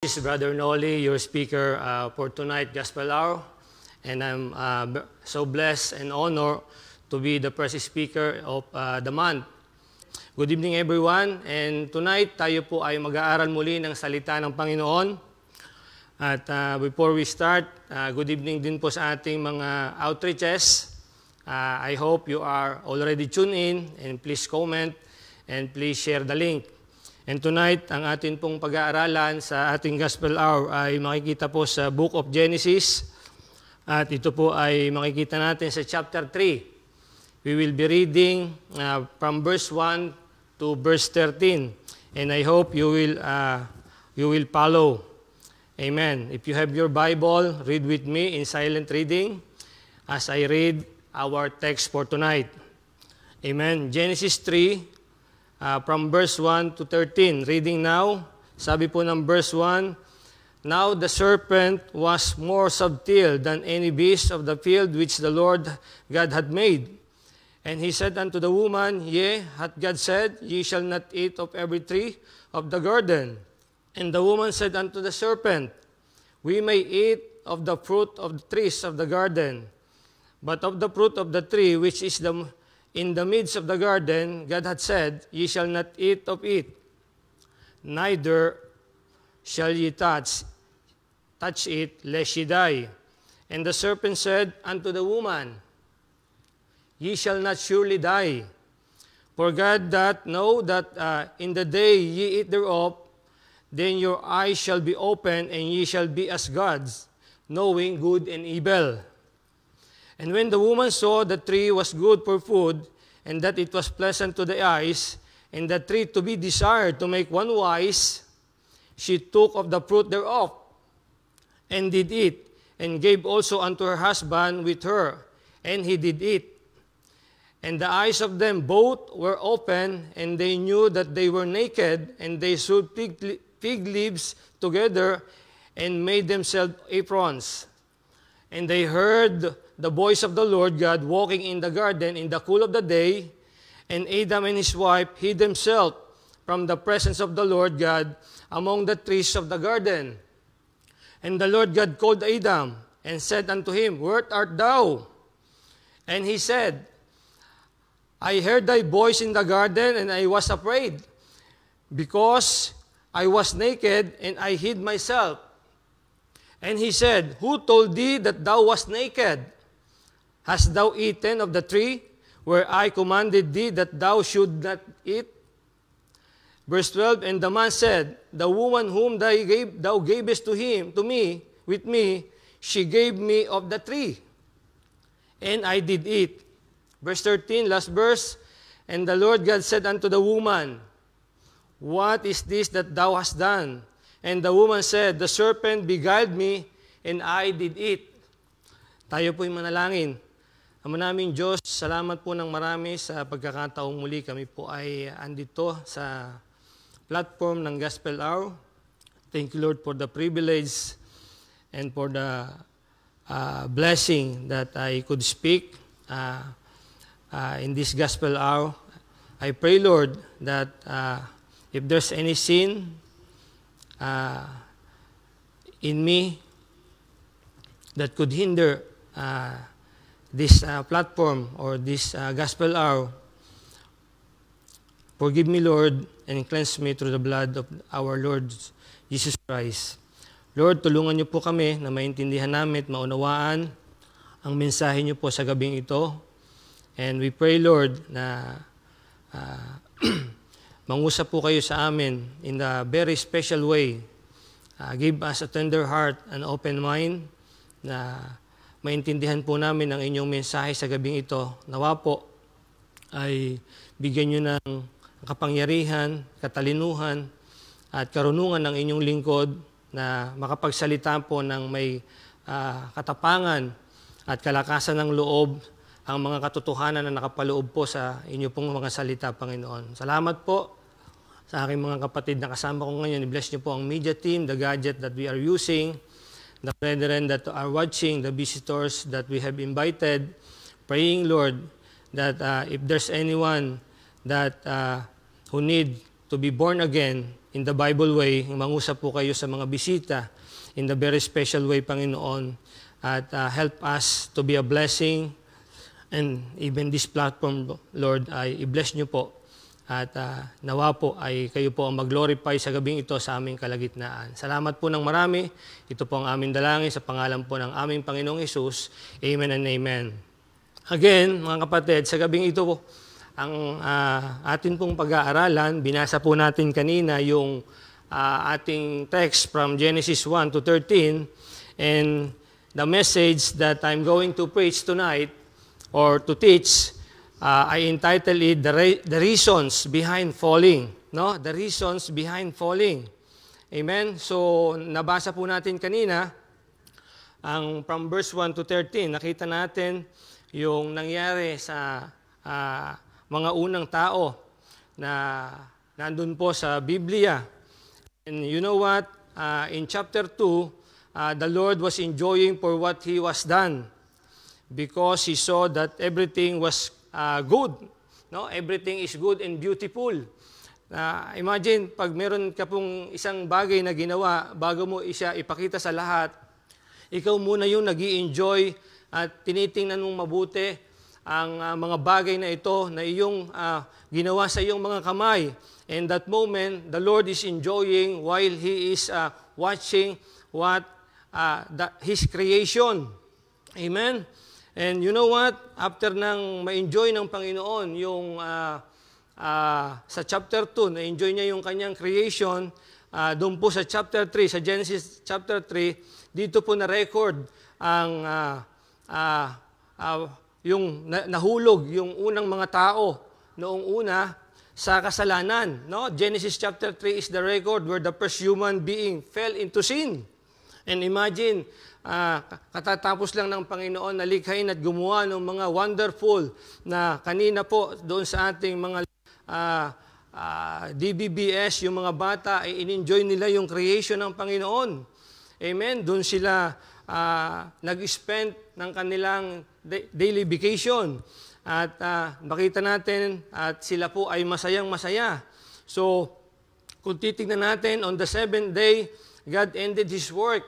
This is Brother Noli, your speaker for tonight Gospel Hour, and I'm so blessed and honored to be the first speaker of the month. Good evening everyone, and tonight tayo po ay mag-aaral muli ng salita ng Panginoon. At before we start, good evening din po sa ating mga outreaches. I hope you are already tuned in, and please comment and please share the link. And tonight, ang atin pong pag-aaralan sa ating Gospel Hour ay makikita po sa Book of Genesis. At ito po ay makikita natin sa chapter 3. We will be reading from verse 1 to verse 13. And I hope you will follow. Amen. If you have your Bible, read with me in silent reading as I read our text for tonight. Amen. Genesis 3. From verse 1 to 13. Reading now, sabi po ng verse 1, Now the serpent was more subtle than any beast of the field which the Lord God had made. And he said unto the woman, Yea, hath God said, Ye shall not eat of every tree of the garden. And the woman said unto the serpent, We may eat of the fruit of the trees of the garden, but of the fruit of the tree which is in the midst of the garden, God had said, Ye shall not eat of it, neither shall ye touch it, lest ye die. And the serpent said unto the woman, Ye shall not surely die. For God doth know that in the day ye eat thereof, then your eyes shall be opened, and ye shall be as gods, knowing good and evil. And when the woman saw the tree was good for food, and that it was pleasant to the eyes, and the tree to be desired to make one wise, she took of the fruit thereof, and did eat, and gave also unto her husband with her, and he did eat. And the eyes of them both were open, and they knew that they were naked, and they sewed fig leaves together, and made themselves aprons. And they heard the voice of the Lord God walking in the garden in the cool of the day, and Adam and his wife hid themselves from the presence of the Lord God among the trees of the garden. And the Lord God called Adam, and said unto him, Where art thou? And he said, I heard thy voice in the garden, and I was afraid, because I was naked, and I hid myself. And he said, Who told thee that thou wast naked? Hast thou eaten of the tree where I commanded thee that thou should not eat? Verse 12, And the man said, The woman whom thou gavest to me, with me, she gave me of the tree, and I did eat. Verse 13, last verse, And the Lord God said unto the woman, What is this that thou hast done? And the woman said, The serpent beguiled me, and I did eat. Tayo po'y manalangin. Ama naming Diyos, salamat po ng marami sa pagkakataong muli kami po ay andito sa platform ng Gospel Hour. Thank you, Lord, for the privilege and for the blessing that I could speak in this Gospel Hour. I pray, Lord, that if there's any sin in me that could hinder this platform or this Gospel Hour, forgive me, Lord, and cleanse me through the blood of our Lord Jesus Christ. Lord, tulungan niyo po kami na maintindihan namin at maunawaan ang mensahe niyo po sa gabing ito. And we pray, Lord, na mangusap po kayo sa amin in a very special way. Give us a tender heart and open mind na maintindihan po namin ang inyong mensahe sa gabing ito. Nawa po ay bigyan nyo ng kapangyarihan, katalinuhan, at karunungan ng inyong lingkod na makapagsalita po ng may katapangan at kalakasan ng loob ang mga katotohanan na nakapaloob po sa inyo pong mga salita, Panginoon. Salamat po sa aking mga kapatid na kasama ko ngayon. I-bless niyo po ang media team, the gadget that we are using, the brethren that are watching, the visitors that we have invited. Praying, Lord, that if there's anyone that who need to be born again in the Bible way. Mangusap po kayo sa mga bisita in the very special way, Panginoon, at help us to be a blessing. And even this platform, Lord, ay i-bless nyo po. At nawa po ay kayo po ang mag-glorify sa gabing ito sa aming kalagitnaan. Salamat po ng marami. Ito po ang aming dalangin sa pangalan po ng aming Panginoong Hesus. Amen and amen. Again, mga kapatid, sa gabing ito po, ang atin pong pag-aaralan, binasa po natin kanina yung ating text from Genesis 1 to 13. And the message that I'm going to preach tonight, or to teach, I entitled it, The Reasons Behind Falling. No? The Reasons Behind Falling. Amen? So, nabasa po natin kanina, ang from verse 1 to 13, nakita natin yung nangyari sa mga unang tao na nandun po sa Biblia. And you know what? In chapter 2, the Lord was enjoying for what He was done, because He saw that everything was good. No? Everything is good and beautiful. Imagine, pag meron ka pong isang bagay na ginawa, bago mo isa ipakita sa lahat, ikaw muna yung nag-i-enjoy at tinitingnan mong mabuti ang mga bagay na ito na iyong ginawa sa iyong mga kamay. And that moment, the Lord is enjoying while He is watching His creation. Amen? And you know what? After nang ma-enjoy ng Panginoon yung sa chapter 2, na-enjoy niya yung kanyang creation, doon po sa chapter 3, sa Genesis chapter 3, dito po na-record ang yung nahulog yung unang mga tao noong una sa kasalanan. No? Genesis chapter 3 is the record where the first human being fell into sin. And imagine, katatapos lang ng Panginoon na likhain at gumawa ng mga wonderful na kanina po doon sa ating mga DBBS, yung mga bata ay in-enjoy nila yung creation ng Panginoon. Amen? Doon sila nag-spend ng kanilang daily vacation. At makita natin at sila po ay masayang-masaya. So, kung titignan natin, on the seventh day, God ended His work.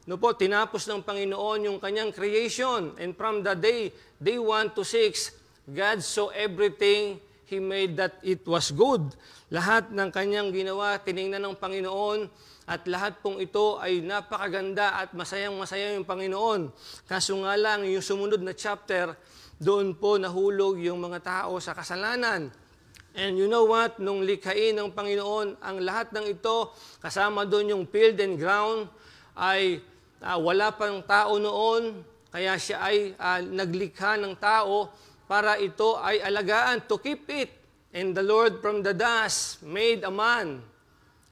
No po, tinapos ng Panginoon yung kanyang creation. And from the day 1 to 6, God saw everything He made that it was good. Lahat ng kanyang ginawa, tiningnan ng Panginoon, at lahat pong ito ay napakaganda at masayang-masaya yung Panginoon. Kaso nga lang, yung sumunod na chapter, doon po nahulog yung mga tao sa kasalanan. And you know what? Nung likhain ng Panginoon, ang lahat ng ito, kasama doon yung field and ground, ay wala pang tao noon, kaya siya ay naglikha ng tao para ito ay alagaan, to keep it. And the Lord from the dust made a man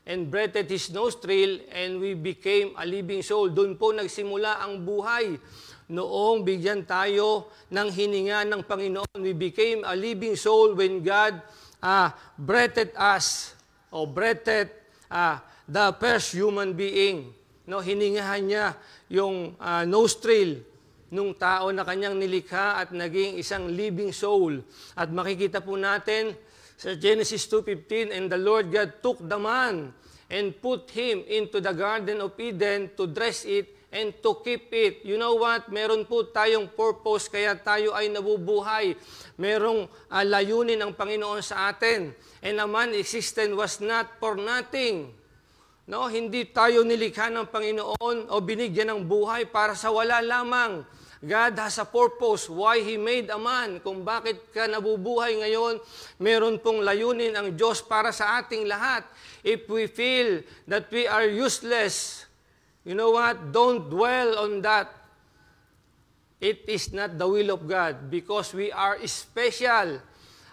and breathed His nostril, and we became a living soul. Doon po nagsimula ang buhay. Noong bigyan tayo ng hininga ng Panginoon, we became a living soul when God breathed us, or breathed the first human being. No, hiningahan niya yung nostril nung tao na kanyang nilikha at naging isang living soul. At makikita po natin sa Genesis 2:15, and the Lord God took the man and put him into the Garden of Eden to dress it and to keep it. You know what? Meron po tayong purpose kaya tayo ay nabubuhay. Merong layunin ng Panginoon sa atin. And a man existence was not for nothing. No, hindi tayo nilikha ng Panginoon o binigyan ng buhay para sa wala lamang. God has a purpose why He made a man. Kung bakit ka nabubuhay ngayon, meron pong layunin ang Diyos para sa ating lahat. If we feel that we are useless, you know what? Don't dwell on that. It is not the will of God, because we are special.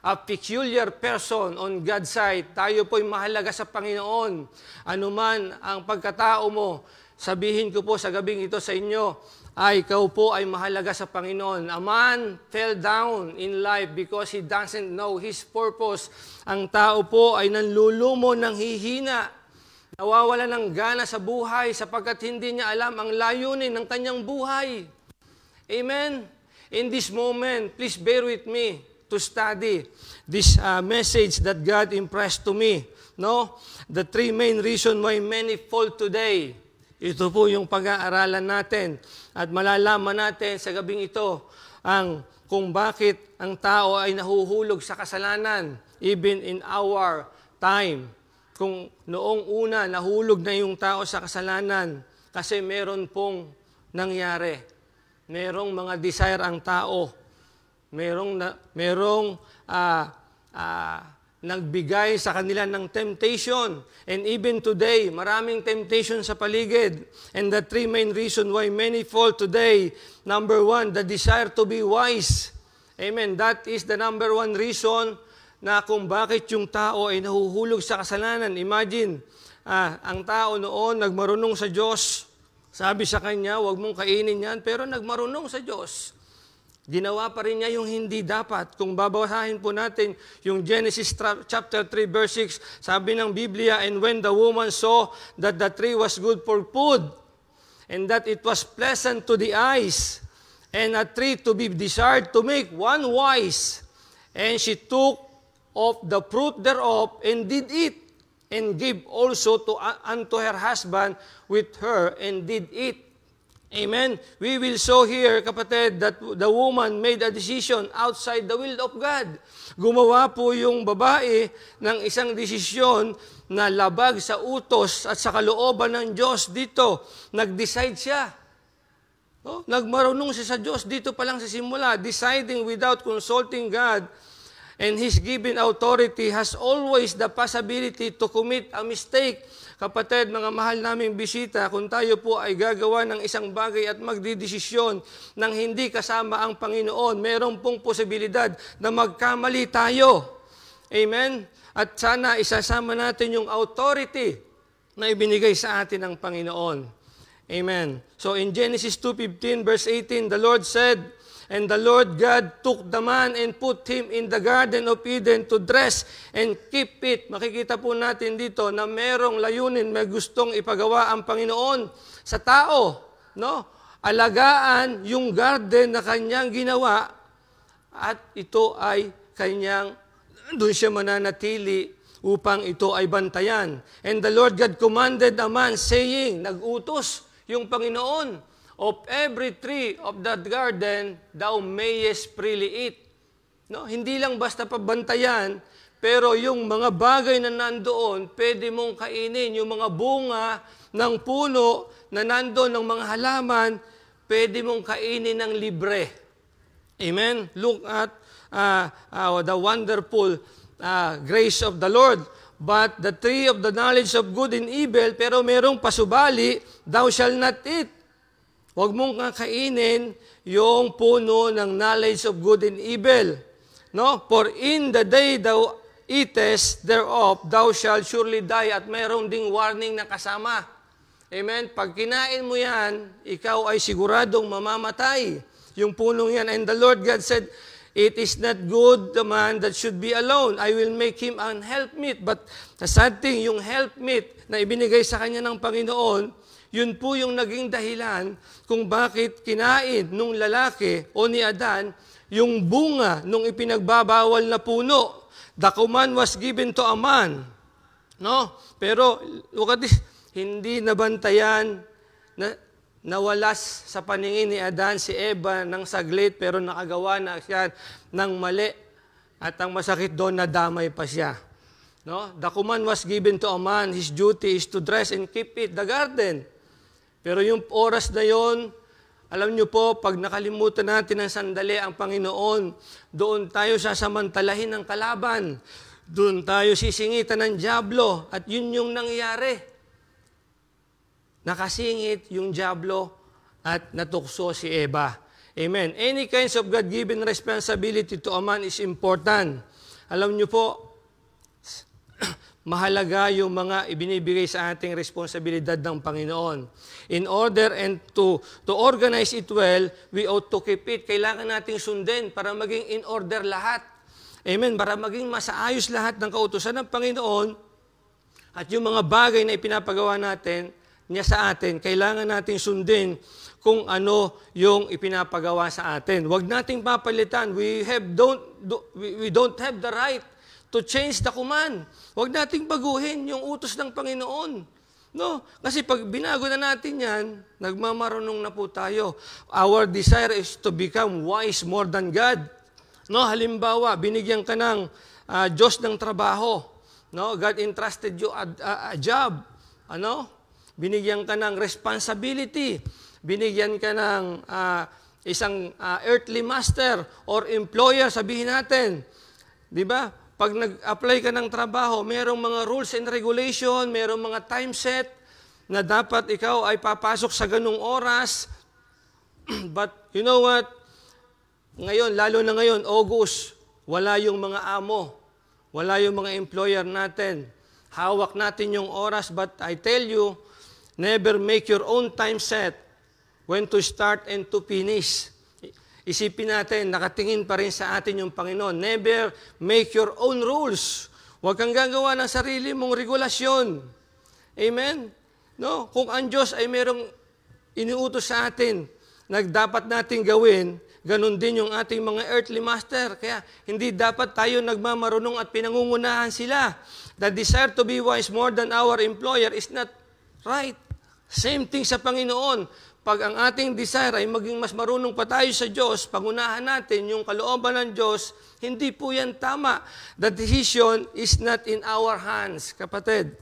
A peculiar person on God's side. Tayo po'y mahalaga sa Panginoon. Ano man ang pagkatao mo, sabihin ko po sa gabing ito sa inyo, ay ikaw po ay mahalaga sa Panginoon. A man fell down in life because he doesn't know his purpose. Ang tao po ay nanlulumo ng hihina. Nawawala ng gana sa buhay sapagkat hindi niya alam ang layunin ng kanyang buhay. Amen? In this moment, please bear with me. to study this message that God impressed to me. No? The three main reasons why many fall today. Ito po yung pag-aaralan natin. At malalaman natin sa gabing ito kung bakit ang tao ay nahuhulog sa kasalanan, even in our time. Kung noong una, nahulog na yung tao sa kasalanan kasi meron pong nangyari. Merong mga desire ang tao. Merong nagbigay sa kanila ng temptation. And even today, maraming temptation sa paligid. And the three main reasons why many fall today. Number one, the desire to be wise. Amen. That is the number one reason na kung bakit yung tao ay nahuhulog sa kasalanan. Imagine, ang tao noon nagmarunong sa Diyos. Sabi sa kanya, huwag mong kainin yan, pero nagmarunong sa Diyos. Ginawa pa rin niya yung hindi dapat. Kung babasahin po natin yung Genesis chapter 3 verse 6, sabi ng Biblia, and when the woman saw that the tree was good for food, and that it was pleasant to the eyes, and a tree to be desired to make one wise, and she took of the fruit thereof, and did eat, and gave also unto her husband with her, and did eat. Amen. We will show here, kapatid, that the woman made a decision outside the will of God. Gumawa po yung babae ng isang desisyon na labag sa utos at sa kalooban ng Diyos dito. Nag-decide siya. Nagmarunong siya sa Diyos dito pa lang sa simula, deciding without consulting God. And His given authority has always the possibility to commit a mistake. Kapatid, mga mahal naming bisita, kung tayo po ay gagawa ng isang bagay at magdidesisyon nang hindi kasama ang Panginoon, meron pong posibilidad na magkamali tayo. Amen? At sana isasama natin yung authority na ibinigay sa atin ng Panginoon. Amen. So in Genesis 2:15 verse 18, the Lord said, and the Lord God took the man and put him in the Garden of Eden to dress and keep it. Makikita po natin dito na merong layunin, may gustong ipagawa ang Panginoon sa tao. No? Alagaan yung garden na kanyang ginawa at ito ay kanyang, doon siya mananatili upang ito ay bantayan. And the Lord God commanded a man saying, nag-utos yung Panginoon, of every tree of that garden, thou mayest freely eat. No? Hindi lang basta pabantayan, pero yung mga bagay na nandoon, pwede mong kainin. Yung mga bunga ng puno na nandoon, ng mga halaman, pwede mong kainin ng libre. Amen? Look at the wonderful grace of the Lord. But the tree of the knowledge of good and evil, pero merong pasubali, thou shall not eat. Huwag mong kakainin yung puno ng knowledge of good and evil. No? For in the day thou eatest thereof, thou shalt surely die. At mayroong ding warning na kasama. Amen? Pag kinain mo yan, ikaw ay siguradong mamamatay. Yung punong yan. And the Lord God said, it is not good the man that should be alone. I will make him an helpmeet. But the sad thing, yung helpmeet na ibinigay sa kanya ng Panginoon, yun po yung naging dahilan kung bakit kinain nung lalaki o ni Adan yung bunga nung ipinagbabawal na puno. The command was given to a man. No? Pero, look at this, hindi nabantayan, nawalas sa paningin ni Adan si Eva ng saglit, pero nakagawa na siya ng mali. At ang masakit doon, nadamay pa siya. No? The command was given to a man. His duty is to dress and keep it, the garden. Pero yung oras na yon, alam nyo po, pag nakalimutan natin ng sandali ang Panginoon, doon tayo sasamantalahin ng kalaban. Doon tayo sisingitan ng dyablo. At yun yung nangyari. Nakasingit yung dyablo at natukso si Eva. Amen. Any kinds of God-given responsibility to a man is important. Alam nyo po, mahalaga yung mga ibinibigay sa ating responsibilidad ng Panginoon. In order and to organize it well, we ought to keep it. Kailangan nating sundin para maging in order lahat. Amen. Para maging masaayos lahat ng kautusan ng Panginoon at yung mga bagay na ipinapagawa natin, niya sa atin, kailangan natin sundin kung ano yung ipinapagawa sa atin. Huwag nating papalitan. We don't have the right to change the command. Huwag nating baguhin yung utos ng Panginoon. No? Kasi pag binago na natin yan, nagmamarunong na po tayo. Our desire is to become wise more than God. No? Halimbawa, binigyan ka ng Diyos ng trabaho. No? God entrusted you a job. Ano? Binigyan ka ng responsibility. Binigyan ka ng isang earthly master or employer, sabihin natin. Di ba? Pag nag-apply ka ng trabaho, mayroong mga rules and regulation, mayroong mga time set na dapat ikaw ay papasok sa ganung oras. But you know what? Ngayon, lalo na ngayon, August, wala yung mga amo. Wala yung mga employer natin. Hawak natin yung oras, but I tell you, never make your own time set when to start and to finish. Isipin natin, nakatingin pa rin sa atin yung Panginoon. Never make your own rules. Huwag kang gagawa ng sarili mong regulasyon. Amen? No? Kung ang Diyos ay merong iniutos sa atin na dapat natin gawin, ganun din yung ating mga earthly master. Kaya hindi dapat tayo nagmamarunong at pinangungunahan sila. The desire to be wise more than our employer is not right. Same thing sa Panginoon. Pag ang ating desire ay maging mas marunong pa tayo sa Diyos, pangunahan natin yung kalooban ng Diyos, hindi po yan tama. The decision is not in our hands, kapatid.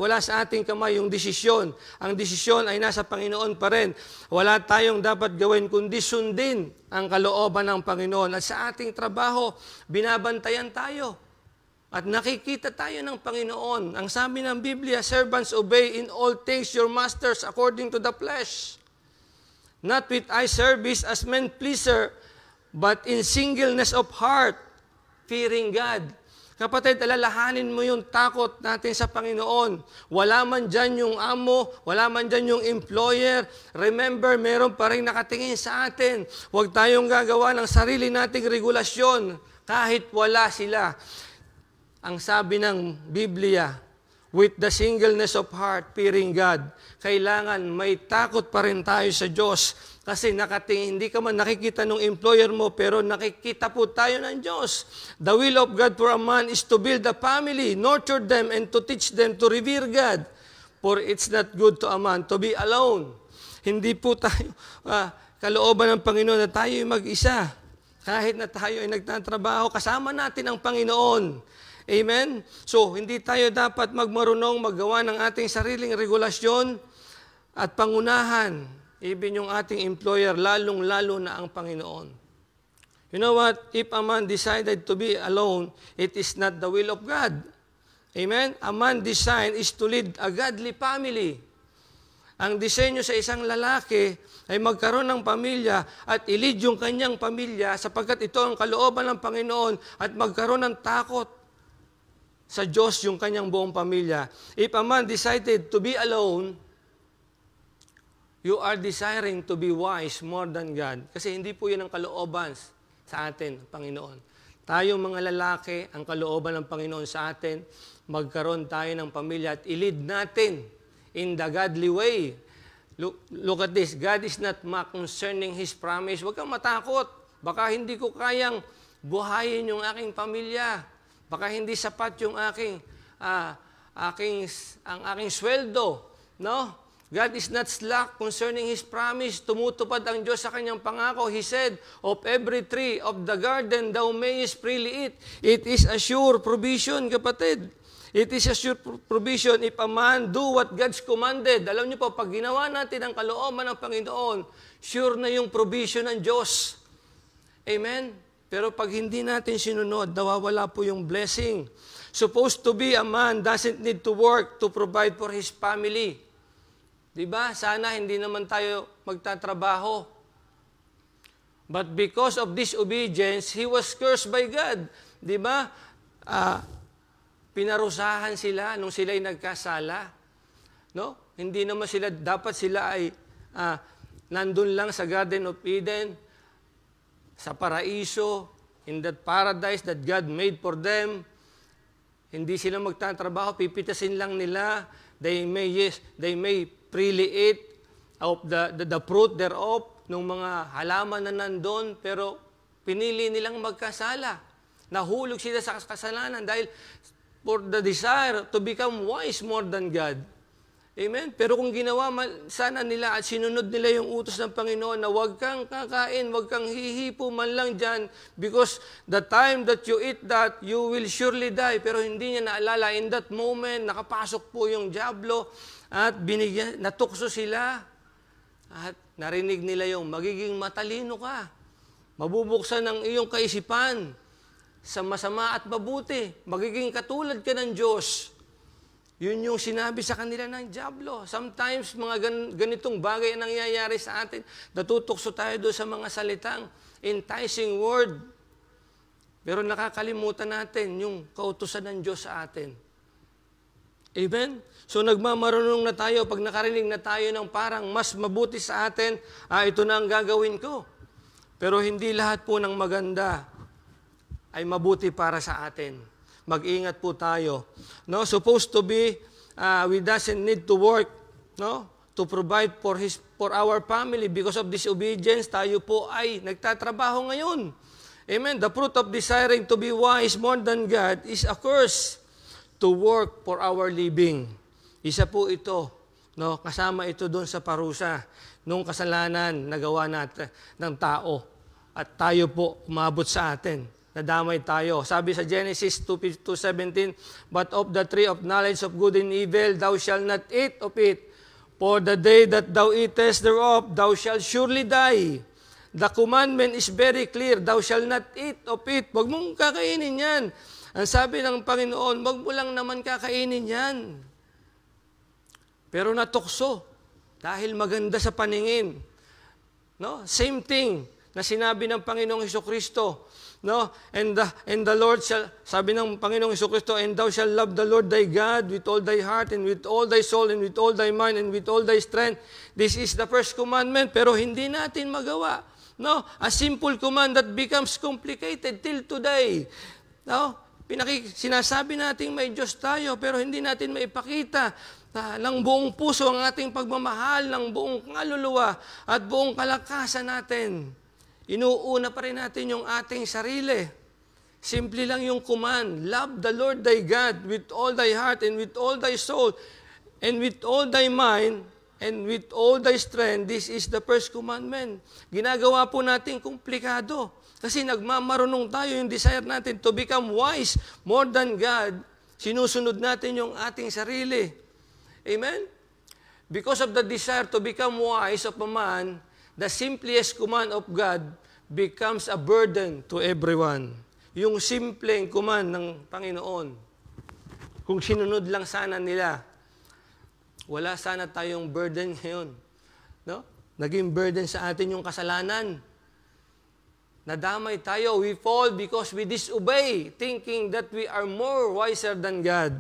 Wala sa ating kamay yung desisyon. Ang desisyon ay nasa Panginoon pa rin. Wala tayong dapat gawin kundi sundin ang kalooban ng Panginoon. At sa ating trabaho, binabantayan tayo. At nakikita tayo ng Panginoon. Ang sabi ng Biblia, servants, obey in all things your masters according to the flesh. Not with eye service as men pleaser, but in singleness of heart, fearing God. Kapatid, alalahanin mo yung takot natin sa Panginoon. Wala man dyan yung amo, wala man dyan yung employer. Remember, meron pa rin nakatingin sa atin. Huwag tayong gagawa ng sarili nating regulasyon kahit wala sila. Ang sabi ng Biblia, with the singleness of heart, fearing God, kailangan may takot pa rin tayo sa Diyos. Kasi hindi ka man nakikita ng employer mo, pero nakikita po tayo ng Diyos. The will of God for a man is to build a family, nurture them, and to teach them to revere God. For it's not good to a man to be alone. Hindi po tayo, kalooban ng Panginoon na tayo mag-isa. Kahit na tayo ay nagtatrabaho, kasama natin ang Panginoon. Amen? So, hindi tayo dapat magmarunong maggawa ng ating sariling regulasyon at pangunahan, even yung ating employer, lalong-lalo na ang Panginoon. You know what? If a man decided to be alone, it is not the will of God. Amen? A man designed is to lead a godly family. Ang disenyo sa isang lalaki ay magkaroon ng pamilya at i-lead yung kanyang pamilya sapagkat ito ang kalooban ng Panginoon at magkaroon ng takot sa Diyos yung kanyang buong pamilya. If a man decided to be alone, you are desiring to be wise more than God. Kasi hindi po yan ang kalooban sa atin, Panginoon. Tayong mga lalaki, ang kalooban ng Panginoon sa atin, magkaroon tayo ng pamilya at i-lead natin in the godly way. Look at this. God is not mocked concerning His promise. Huwag kang matakot. Baka hindi ko kayang buhayin yung aking pamilya. Baka hindi sapat yung aking sweldo. No? God is not slack concerning His promise. Tumutupad ang Diyos sa kanyang pangako. He said, of every tree of the garden thou mayest freely eat. It is a sure provision, kapatid. It is a sure provision if a man do what God's commanded. Alam niyo po, pag ginawa natin ang kalooban ng Panginoon, sure na yung provision ng Diyos. Amen? Pero pag hindi natin sinunod, nawawala po yung blessing. Supposed to be a man doesn't need to work to provide for his family. Diba? Sana hindi naman tayo magtatrabaho. But because of disobedience, he was cursed by God. Diba? Pinarusahan sila nung sila'y nagkasala. No? Hindi naman dapat sila ay nandun lang sa Garden of Eden, sa paraiso, in that paradise that God made for them. Hindi sila magtatrabaho, pipitasin lang nila. they may freely eat of the fruit thereof, ng mga halaman na nandun, pero pinili nilang magkasala. Nahulog sila sa kasalanan dahil for the desire to become wise more than God. Amen? Pero kung ginawa sana nila at sinunod nila yung utos ng Panginoon na huwag kang kakain, huwag kang hihipo man lang dyan, because the time that you eat that, you will surely die. Pero hindi niya naalala, in that moment, nakapasok po yung dyablo at natukso sila. At narinig nila yung magiging matalino ka. Mabubuksan ang iyong kaisipan sa masama at mabuti. Magiging katulad ka ng Diyos. Yun yung sinabi sa kanila ng dyablo. Sometimes, mga ganitong bagay ang nangyayari sa atin. Natutukso tayo doon sa mga salitang enticing word. Pero nakakalimutan natin yung kautusan ng Diyos sa atin. Amen? So nagmamarunong na tayo, pag nakarinig na tayo ng parang mas mabuti sa atin, ito na ang gagawin ko. Pero hindi lahat po ng maganda ay mabuti para sa atin. Mag-ingat po tayo. No, supposed to be we doesn't need to work, no, to provide for our family because of disobedience. Tayo po ay nagtatrabaho ngayon. Amen. The fruit of desiring to be wise more than God is a curse to work for our living. Isa po ito, no, kasama ito doon sa parusa nung kasalanan na gawa natin ng tao at tayo po umabot sa atin. Nadamay tayo. Sabi sa Genesis 2:17, but of the tree of knowledge of good and evil, thou shalt not eat of it. For the day that thou eatest thereof, thou shalt surely die. The commandment is very clear, thou shalt not eat of it. Huwag mong kakainin yan. Ang sabi ng Panginoon, huwag mo lang naman kakainin yan. Pero natukso, dahil maganda sa paningin. No? Same thing na sinabi ng Panginoong Hesukristo. No, and the Lord shall, sabi ng Panginoong Hesukristo, and thou shalt love the Lord thy God with all thy heart and with all thy soul and with all thy mind and with all thy strength. This is the first commandment, pero hindi natin magawa. No, a simple command that becomes complicated till today. No, sinasabi natin may Diyos tayo, pero hindi natin maipakita ng buong puso ang ating pagmamahal, ng buong kaluluwa at buong kalakasan natin. Inuuna pa rin natin yung ating sarili. Simple lang yung command. Love the Lord thy God with all thy heart and with all thy soul and with all thy mind and with all thy strength. This is the first commandment. Ginagawa po natin komplikado. Kasi nagmamarunong tayo yung desire natin to become wise more than God. Sinusunod natin yung ating sarili. Amen? Because of the desire to become wise of a man, the simplest command of God becomes a burden to everyone. Yung simpleng command ng Panginoon, kung sinunod lang sana nila, wala sana tayong burden ngayon. No? Naging burden sa atin yung kasalanan. Nadamay tayo. We fall because we disobey, thinking that we are more wiser than God.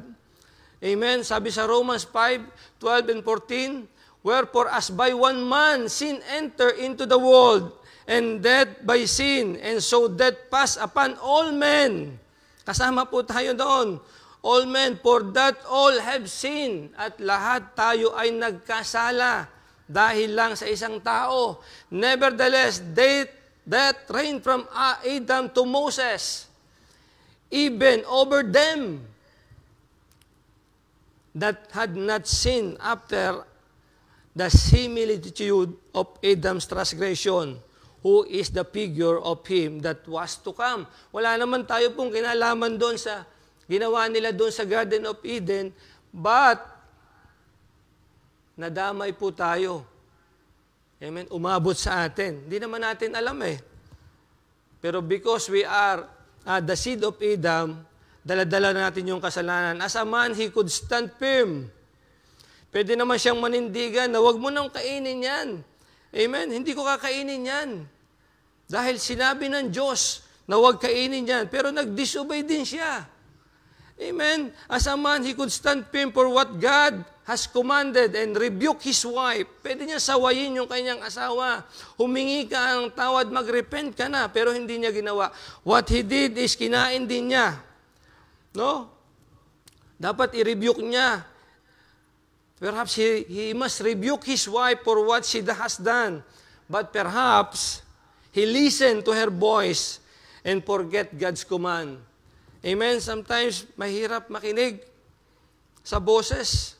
Amen? Sabi sa Romans 5:12 and 14, wherefore, as by one man sin enter into the world, and death by sin, and so death pass upon all men. Kasama po tayo doon. All men, for that all have sinned, at lahat tayo ay nagkasala dahil lang sa isang tao. Nevertheless, death reigned from Adam to Moses, even over them that had not sinned after the similitude of Adam's transgression, who is the figure of him that was to come. Wala naman tayo pong kinalaman doon sa ginawa nila doon sa Garden of Eden, but nadamay po tayo. Amen? Umabot sa atin. Hindi naman natin alam eh. Pero because we are the seed of Adam, dala-dala natin yung kasalanan. As a man, he could stand firm. Pwede naman siyang manindigan na huwag mo nang kainin yan. Amen? Hindi ko kakainin yan. Dahil sinabi ng Diyos na huwag kainin yan. Pero nag-disobey din siya. Amen? As a man, he could stand firm for what God has commanded and rebuke his wife. Pwede niya sawayin yung kanyang asawa. Humingi ka ng tawad, mag-repent ka na. Pero hindi niya ginawa. What he did is kinain din niya. No? Dapat i-rebuke niya. Perhaps he must rebuke his wife for what she has done. But perhaps he listened to her voice and forget God's command. Amen? Sometimes mahirap makinig sa boses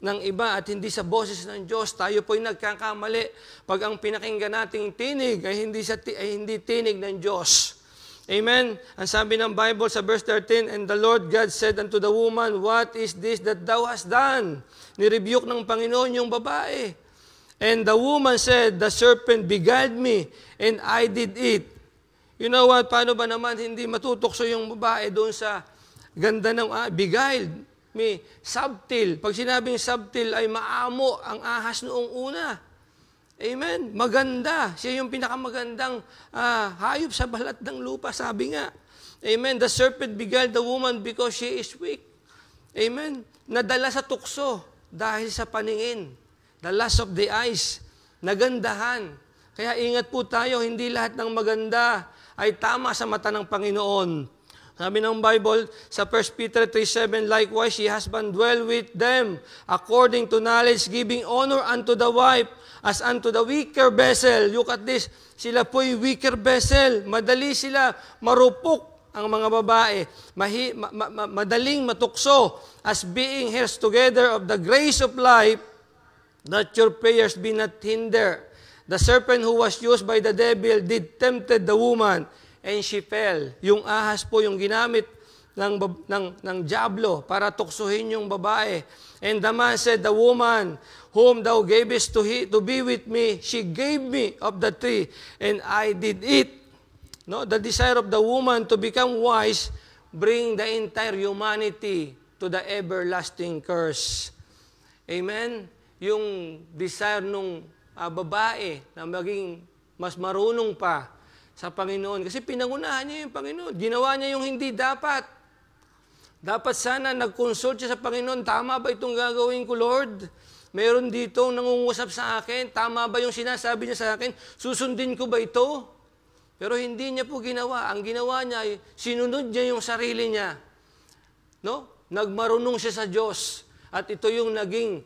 ng iba at hindi sa boses ng Diyos. Tayo po'y nagkakamali pag ang pinakinggan nating tinig ay hindi tinig ng Diyos. Amen? Ang sabi ng Bible sa verse 13, "And the Lord God said unto the woman, What is this that thou hast done?" Nirebuke ng Panginoon yung babae. And the woman said, "The serpent beguiled me, and I did eat." You know what? Paano ba naman hindi matutokso yung babae doon sa ganda ng beguiled? May subtle. Pag sinabing subtle ay maamo ang ahas noong una. Amen? Maganda. Siya yung pinakamagandang hayop sa balat ng lupa, sabi nga. Amen? The serpent beguiled the woman because she is weak. Amen? Nadala sa tukso dahil sa paningin. The lust of the eyes. Nagandahan. Kaya ingat po tayo, hindi lahat ng maganda ay tama sa mata ng Panginoon. Sabi ng Bible sa 1 Peter 3:7, "Likewise, ye husband dwell with them, according to knowledge, giving honor unto the wife, as unto the weaker vessel." Look at this. Sila po'y weaker vessel. Madali sila marupok ang mga babae. Madaling matukso, as being heirs together of the grace of life, that your prayers be not hindered. The serpent who was used by the devil did tempted the woman, and she fell. Yung ahas po yung ginamit ng diablo para tuksuhin yung babae. And the man said, "The woman whom thou gavest to be with me, she gave me of the tree, and I did eat." No, the desire of the woman to become wise bring the entire humanity to the everlasting curse. Amen? Yung desire nung babae na maging mas marunong pa sa Panginoon. Kasi pinangunahan niya yung Panginoon. Ginawa niya yung hindi dapat. Dapat sana nag-consult siya sa Panginoon. Tama ba itong gagawin ko, Lord? Meron dito nangungusap sa akin. Tama ba yung sinasabi niya sa akin? Susundin ko ba ito? Pero hindi niya po ginawa. Ang ginawa niya ay sinunod niya yung sarili niya. No? Nagmarunong siya sa Diyos. At ito yung naging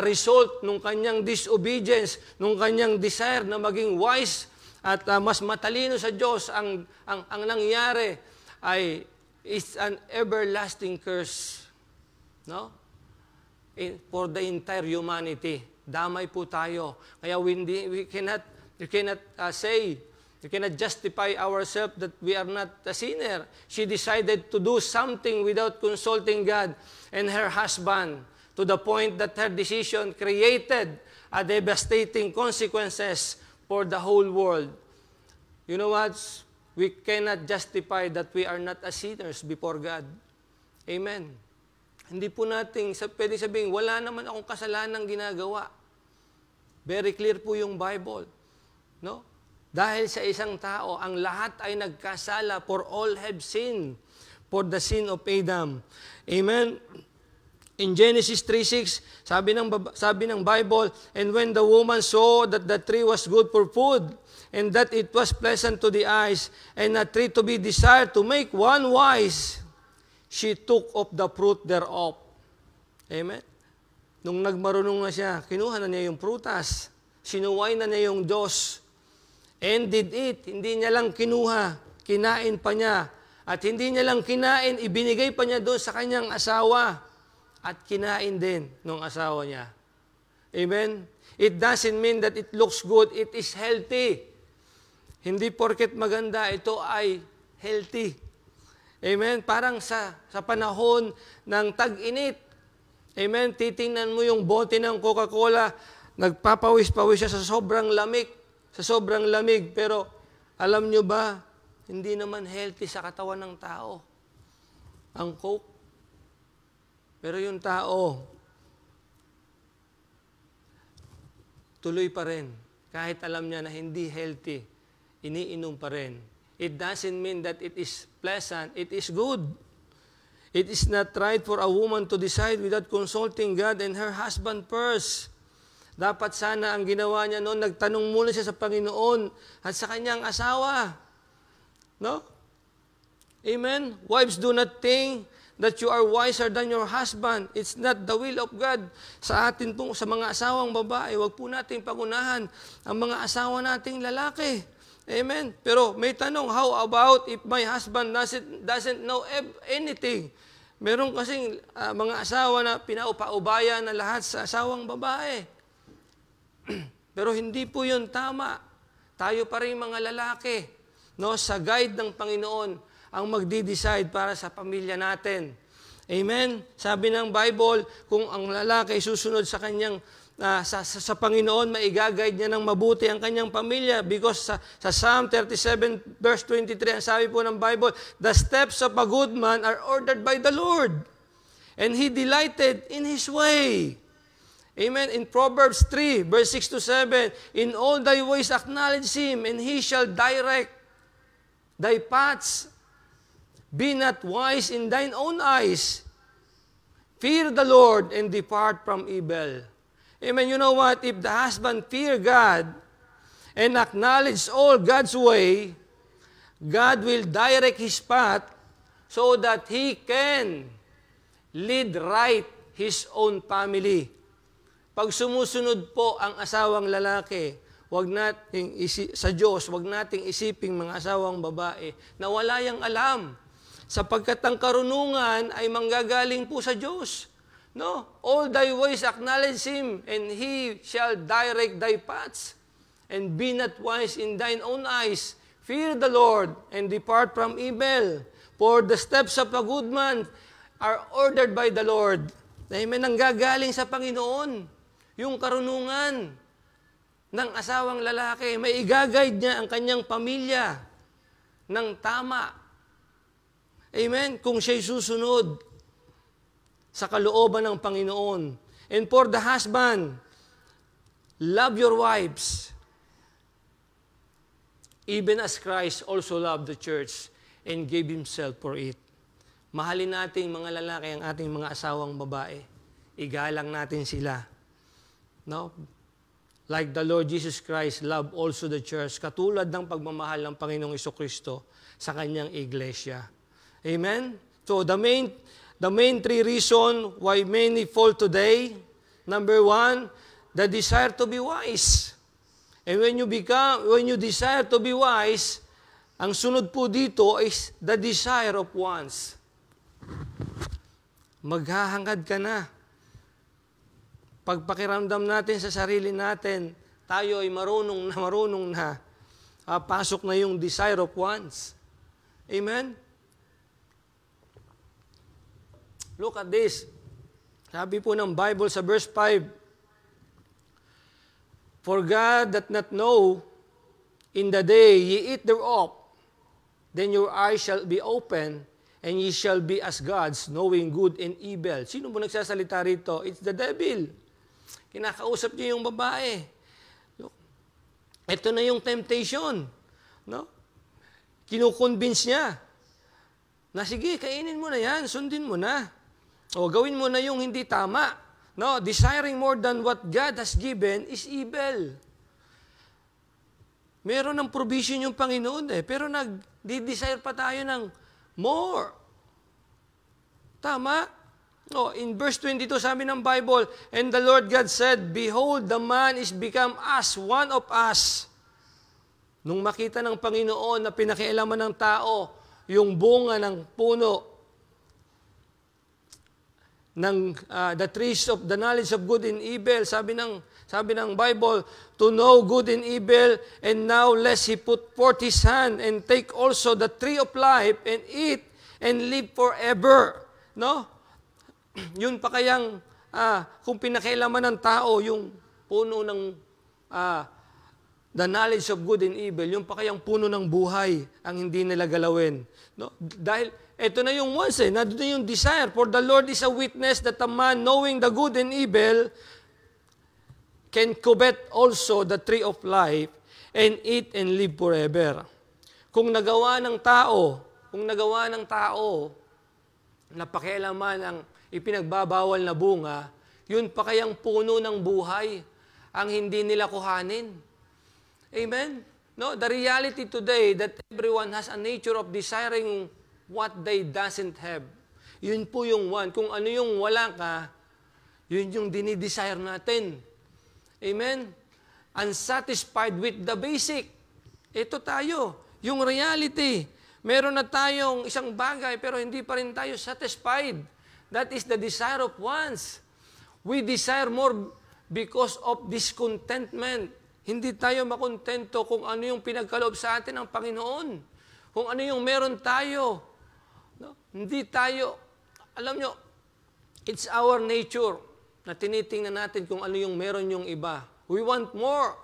result ng kanyang disobedience, ng kanyang desire na maging wise at mas matalino sa Diyos. Ang nangyari ay is an everlasting curse, no? For the entire humanity. Damay po tayo. Kaya you cannot justify ourselves that we are not a sinner. She decided to do something without consulting God and her husband, to the point that her decision created a devastating consequences for the whole world. You know what? We cannot justify that we are not as sinners before God. Amen. Hindi po natin pwede sabihin, wala naman akong kasalanang ginagawa. Very clear po yung Bible. No? Dahil sa isang tao, ang lahat ay nagkasala, for all have sinned, for the sin of Adam. Amen? In Genesis 3:6, sabi ng Bible, "And when the woman saw that the tree was good for food, and that it was pleasant to the eyes, and a tree to be desired to make one wise, she took of the fruit thereof." Amen? Nung nagmarunong na siya, kinuha na niya yung prutas, sinuway na niya yung Diyos, and did eat. Hindi niya lang kinuha, kinain pa niya. At hindi niya lang kinain, ibinigay pa niya doon sa kanyang asawa. At kinain din ng asawa niya. Amen? It doesn't mean that it looks good, it is healthy. Hindi porket maganda, ito ay healthy. Amen? Parang sa panahon ng tag-init. Amen? Titingnan mo yung bote ng Coca-Cola, nagpapawis-pawis siya sa sobrang lamig. Sa sobrang lamig. Pero alam nyo ba, hindi naman healthy sa katawan ng tao ang Coke. Pero yung tao, tuloy pa rin. Kahit alam niya na hindi healthy, iniinom pa rin. It doesn't mean that it is pleasant, it is good. It is not right for a woman to decide without consulting God and her husband first. Dapat sana ang ginawa niya noon, nagtanong muna siya sa Panginoon at sa kanyang asawa. No? Amen? Wives, do not think that you are wiser than your husband. It's not the will of God sa atin po, sa mga asawang babae. Huwag po natin pagunahan ang mga asawa nating lalaki. Amen? Pero may tanong, how about if my husband doesn't know anything? Meron kasing mga asawa na pinaupaubaya na lahat sa asawang babae. Pero hindi po yun tama. Tayo pa rin mga lalaki, no, sa guide ng Panginoon ang magdi-decide para sa pamilya natin. Amen? Sabi ng Bible, kung ang lalaki ay susunod sa kanyang sa Panginoon, maigagayad niya ng mabuti ang kanyang pamilya. Because sa Psalm 37 verse 23, ang sabi po ng Bible, the steps of a good man are ordered by the Lord, and He delighted in His way. Amen. In Proverbs 3 verse 6 to 7, in all thy ways acknowledge Him, and He shall direct thy paths. Be not wise in thine own eyes. Fear the Lord and depart from evil. Amen. You know what? If the husband fear God and acknowledge all God's way, God will direct his path so that he can lead right his own family. Pag sumusunod po ang asawang lalaki, sa Diyos, wag nating isiping mga asawang babae na wala yang alam, sapagkat ang karunungan ay manggagaling po sa Diyos. No, all thy ways acknowledge Him, and He shall direct thy paths. And be not wise in thine own eyes. Fear the Lord, and depart from evil. For the steps of a good man are ordered by the Lord. Amen, nanggagaling sa Panginoon. Yung karunungan ng asawang lalaki, may i-guide niya ang kanyang pamilya ng tama. Amen, kung siya'y susunod sa kalooban ng Panginoon. And for the husband, love your wives, even as Christ also loved the church and gave Himself for it. Mahalin natin mga lalaki ang ating mga asawang babae. Igalang natin sila. No? Like the Lord Jesus Christ loved also the church, katulad ng pagmamahal ng Panginoong Jesucristo sa kanyang iglesia. Amen? So the main three reasons why many fall today. Number one, the desire to be wise. And when you desire to be wise, ang sunod po dito is the desire of wants. Maghahangad ka na. Pagpakiramdam natin sa sarili natin, tayo ay marunong na. Pasok na yung desire of wants. Amen? Look at this. Sabi po ng Bible sa verse 5, for God that not know, in the day ye eat thereof, then your eyes shall be open, and ye shall be as gods, knowing good and evil. Sino po nagsasalita rito? It's the devil. Kinakausap niya yung babae. Look, ito na yung temptation. No? Kinukonvince niya na sige, kainin mo na yan, sundin mo na. O gawin mo na yung hindi tama. No, desiring more than what God has given is evil. Meron ng provision yung Panginoon pero nag-desire pa tayo ng more. Tama? No, in verse 22 sabi ng Bible, and the Lord God said, behold, the man is become as one of us. Nung makita ng Panginoon na pinakialaman ng tao yung bunga ng puno, ng the trees of the knowledge of good and evil, sabi ng Bible, to know good and evil, and now lest he put forth his hand and take also the tree of life and eat and live forever. No? Yun pa kayang kung pinakialaman ng tao yung puno ng the knowledge of good and evil, yung pa kayang puno ng buhay ang hindi nila galawin. No? Dahil ito na yung wants nandun na yung desire. For the Lord is a witness that a man knowing the good and evil can covet also the tree of life and eat and live forever. Kung nagawa ng tao, napakialaman ang ipinagbabawal na bunga, yun pa kayang puno ng buhay ang hindi nila kuhanin. Amen? No, the reality today that everyone has a nature of desiring what they doesn't have. Yun po yung one. Kung ano yung wala ka, yun yung dinidesire natin. Amen? Unsatisfied with the basic. Ito tayo, yung reality. Meron na tayong isang bagay pero hindi pa rin tayo satisfied. That is the desire of wants. We desire more because of discontentment. Hindi tayo makontento kung ano yung pinagkaloob sa atin ng Panginoon. Kung ano yung meron tayo. No? Hindi tayo, alam nyo, it's our nature na tinitingnan natin kung ano yung meron yung iba. We want more.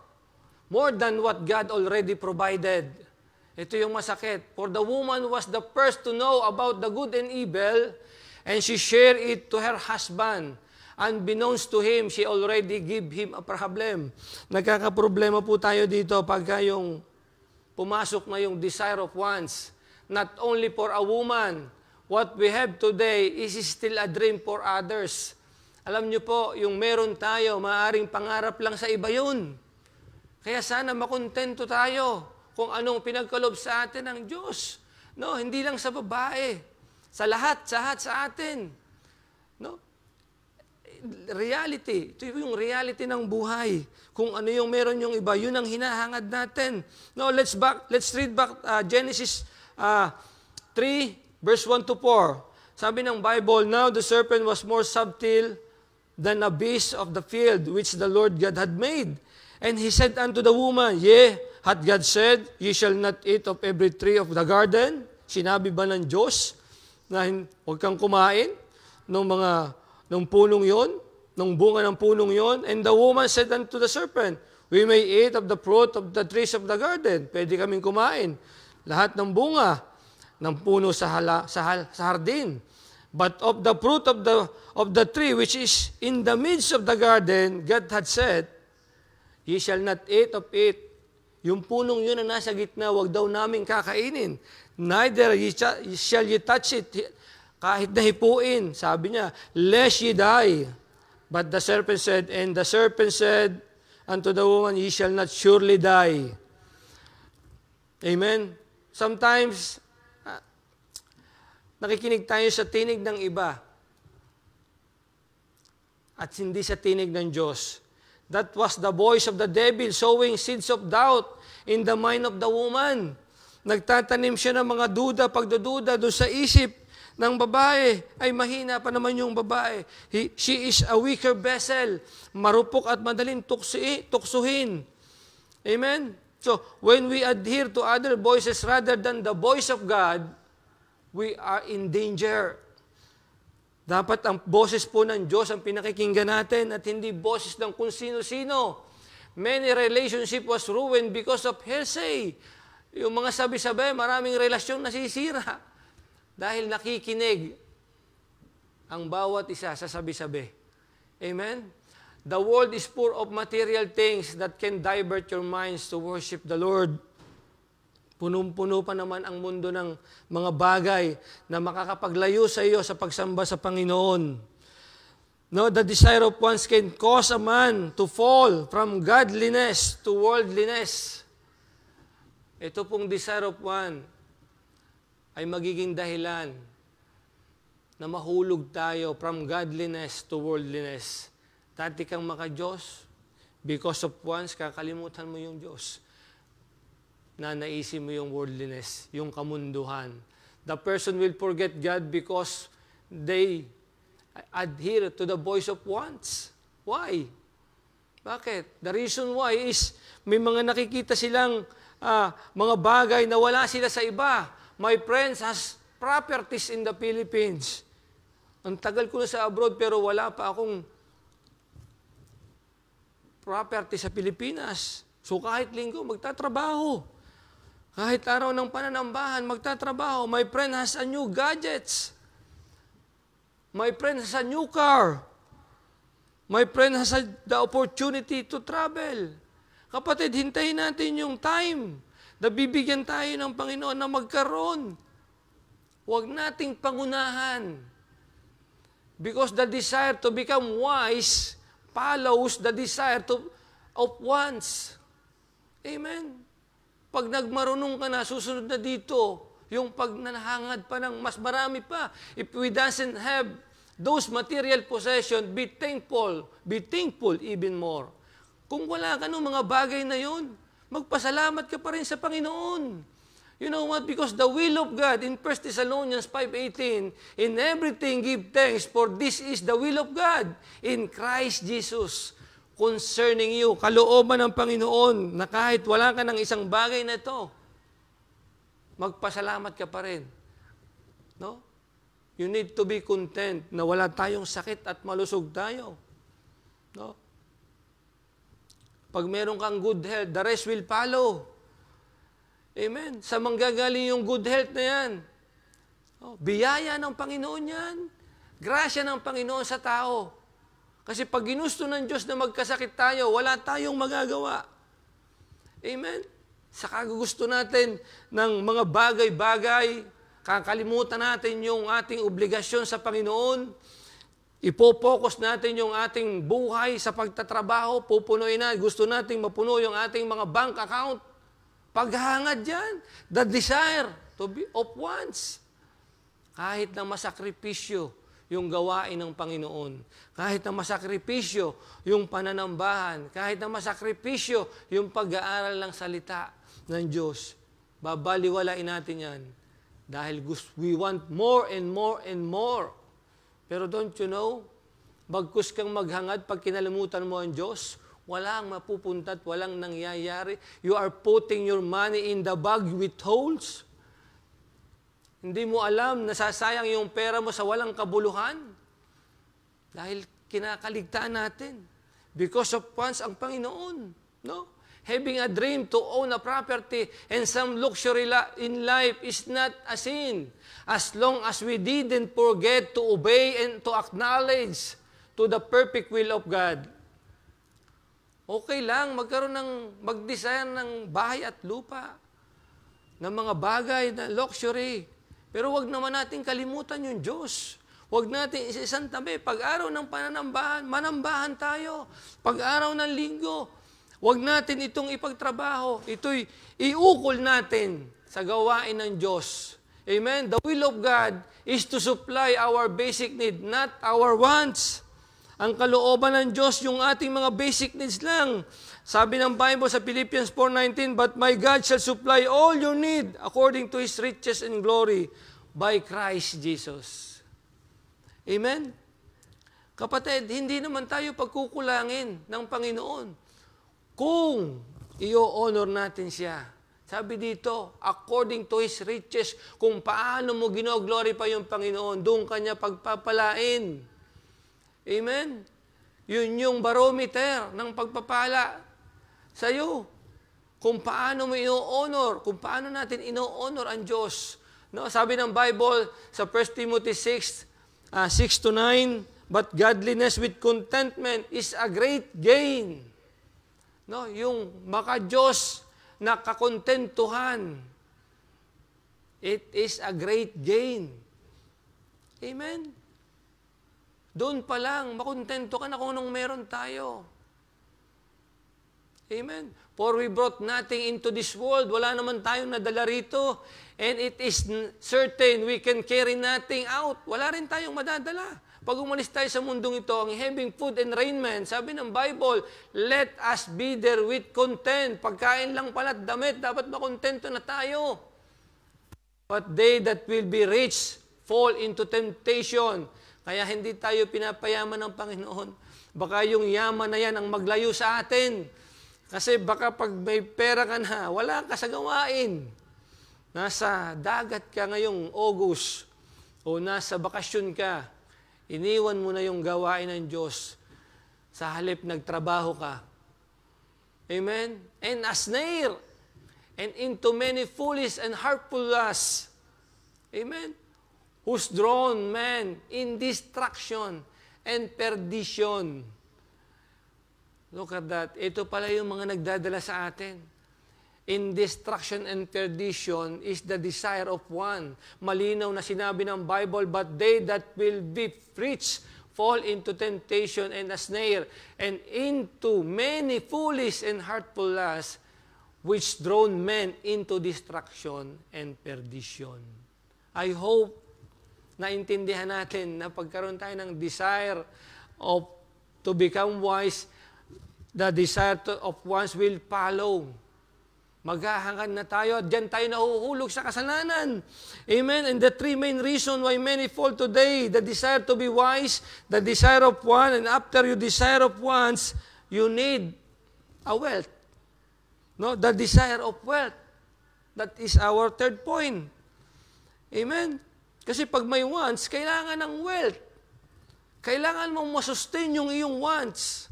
More than what God already provided. Ito yung masakit. For the woman was the first to know about the good and evil, and she shared it to her husband. Unbeknownst to him, she already gave him a problem. Nagkakaproblema po tayo dito pagka yung pumasok na yung desire of wants. Not only for a woman, what we have today is still a dream for others. Alam niyo po, yung meron tayo, maaaring pangarap lang sa iba yun. Kaya sana makontento tayo kung anong pinagkaloob sa atin ng Diyos. No, hindi lang sa babae. Sa lahat sa atin. No? Reality. Ito yung reality ng buhay. Kung ano yung meron yung iba, yun ang hinahangad natin. No, let's read back Genesis 3, verse 1 to 4. Sabi ng Bible, now the serpent was more subtle than a beast of the field, which the Lord God had made. And he said unto the woman, Yea, hath God said, Ye shall not eat of every tree of the garden? Sinabi ba ng Diyos na huwag kang kumain ng punong yon, ng bunga ng punong yon? And the woman said unto the serpent, We may eat of the fruit of the trees of the garden. Pwede kaming kumain. Lahat ng bunga ng puno sa hardin. But of the fruit of the tree which is in the midst of the garden, God had said, Ye shall not eat of it. Yung punong yun na nasa gitna, wag daw namin kakainin. Neither shall ye touch it, kahit na hipuin. Sabi niya, lest ye die. But the serpent said, and the serpent said unto the woman, Ye shall not surely die. Amen? Sometimes, nakikinig tayo sa tinig ng iba at hindi sa tinig ng Diyos. That was the voice of the devil sowing seeds of doubt in the mind of the woman. Nagtatanim siya ng mga duda, pagdududa doon sa isip ng babae. Ay, mahina pa naman yung babae. She is a weaker vessel. Marupok at madaling tuksuhin. Amen? So, when we adhere to other voices rather than the voice of God, we are in danger. Dapat ang boses po ng Diyos ang pinakikinggan natin at hindi boses ng kung sino-sino. Many relationship was ruined because of hearsay. Yung mga sabi-sabi, maraming relasyon nasisira dahil nakikinig ang bawat isa sa sabi-sabi. Amen? The world is full of material things that can divert your minds to worship the Lord. Punong-puno pa naman ang mundo ng mga bagay na makakapaglayo sa iyo sa pagsamba sa Panginoon. No, the desire of wants can cause a man to fall from godliness to worldliness. Ito pong desire of one ay magiging dahilan na mahulog tayo from godliness to worldliness. Dati kang maka-Diyos, because of wants, kakalimutan mo yung Diyos. Nanaisin mo yung worldliness, yung kamunduhan. The person will forget God because they adhere to the voice of wants. Why? Bakit? The reason why is may mga nakikita silang mga bagay na wala sila sa iba. My friends has properties in the Philippines. Ang tagal ko na sa abroad pero wala pa akong property sa Pilipinas. So kahit linggo, magtatrabaho. Kahit araw ng pananambahan, magtatrabaho. My friend has a new gadgets. My friend has a new car. My friend has the opportunity to travel. Kapatid, hintayin natin yung time na bibigyan tayo ng Panginoon na magkaroon. Huwag nating pangunahan. Because the desire to become wise follows the desire of wants. Amen. Pag nagmarunong ka na, susunod na dito, yung pagnanahangad pa ng mas marami pa. If we doesn't have those material possession, be thankful even more. Kung wala ka ng mga bagay na yun, magpasalamat ka pa rin sa Panginoon. You know what? Because the will of God in 1 Thessalonians 5:18, in everything give thanks, for this is the will of God in Christ Jesus concerning you. Kalooban ng Panginoon na kahit wala ka ng isang bagay na ito, magpasalamat ka pa rin. No? You need to be content na wala tayong sakit at malusog tayo. No? Pag meron kang good health, the rest will follow. Amen. Sa manggagaling yung good health na yan. Oh, biyaya ng Panginoon yan. Grasya ng Panginoon sa tao. Kasi pag ginusto ng Diyos na magkasakit tayo, wala tayong magagawa. Amen. Sa kagusto natin ng mga bagay-bagay, kakalimutan natin yung ating obligasyon sa Panginoon, ipopokus natin yung ating buhay sa pagtatrabaho, pupunuin na, gusto nating mapuno yung ating mga bank account. Paghangad yan, the desire to be of wants. Kahit na masakripisyo yung gawain ng Panginoon, kahit na masakripisyo yung pananambahan, kahit na masakripisyo yung pag-aaral ng salita ng Diyos, babaliwalain natin yan. Dahil we want more and more and more. Pero don't you know, bagkus kang maghangad pag kinalimutan mo ang Diyos, walang mapupunta at walang nangyayari. You are putting your money in the bag with holes. Hindi mo alam, nasasayang yung pera mo sa walang kabuluhan. Dahil kinakaligtaan natin. Because of wants ang Panginoon. No? Having a dream to own a property and some luxury in life is not a sin. As long as we didn't forget to obey and to acknowledge to the perfect will of God. Okay lang, mag-design ng bahay at lupa, ng mga bagay na luxury. Pero wag naman natin kalimutan yung Diyos. Wag natin isisang tabi. Pag-araw ng pananambahan, manambahan tayo. Pag-araw ng linggo, wag natin itong ipagtrabaho. Ito'y iukol natin sa gawain ng Diyos. Amen? The will of God is to supply our basic need, not our wants. Ang kalooban ng Diyos, yung ating mga basic needs lang. Sabi ng Bible sa Philippians 4:19, but my God shall supply all your need according to His riches and glory by Christ Jesus. Amen? Kapatid, hindi naman tayo pagkukulangin ng Panginoon kung i-honor natin siya. Sabi dito, according to His riches, kung paano mo gino-glorify yung Panginoon, doon kanya pagpapalain. Amen? Yun yung barometer ng pagpapala sa iyo. Kung paano mo i-honor, kung paano natin i-honor ang Diyos. No? Sabi ng Bible sa 1 Timothy 6:6-9, but godliness with contentment is a great gain. No? Yung maka-Diyos na kakontentuhan, it is a great gain. Amen? Doon pa lang, makontento ka na kung anong meron tayo. Amen? For we brought nothing into this world. Wala naman tayong nadala rito. And it is certain we can carry nothing out. Wala rin tayong madadala. Pag umalis tayo sa mundong ito, ang having food and raiment, sabi ng Bible, let us be there with content. Pagkain lang pala at damit, dapat makontento na tayo. But they that will be rich fall into temptation. Kaya hindi tayo pinapayaman ng Panginoon. Baka yung yaman na yan ang maglayo sa atin. Kasi baka pag may pera ka na, wala ka sa gawain. Nasa dagat ka ngayong August o nasa bakasyon ka, iniwan mo na yung gawain ng Diyos. Sa halip nagtrabaho ka. Amen? And a snare, and into many foolish and hurtful lusts. Amen? Who's drawn man in destruction and perdition. Look at that. Ito pala yung mga nagdadala sa atin. In destruction and perdition is the desire of one. Malinaw na sinabi ng Bible, but they that will be rich fall into temptation and a snare, and into many foolish and hurtful lusts, which drawn men into destruction and perdition. I hope naintindihan natin na pagkaroon tayo ng desire to become wise, the desire of one's will follow. Maghahangad na tayo at dyan tayo nahuhulog sa kasalanan. Amen? And the three main reasons why many fall today, the desire to be wise, the desire of one, and after you desire of one's, you need a wealth. No, the desire of wealth. That is our third point. Amen? Kasi pag may wants, kailangan ng wealth. Kailangan mong masustain yung iyong wants.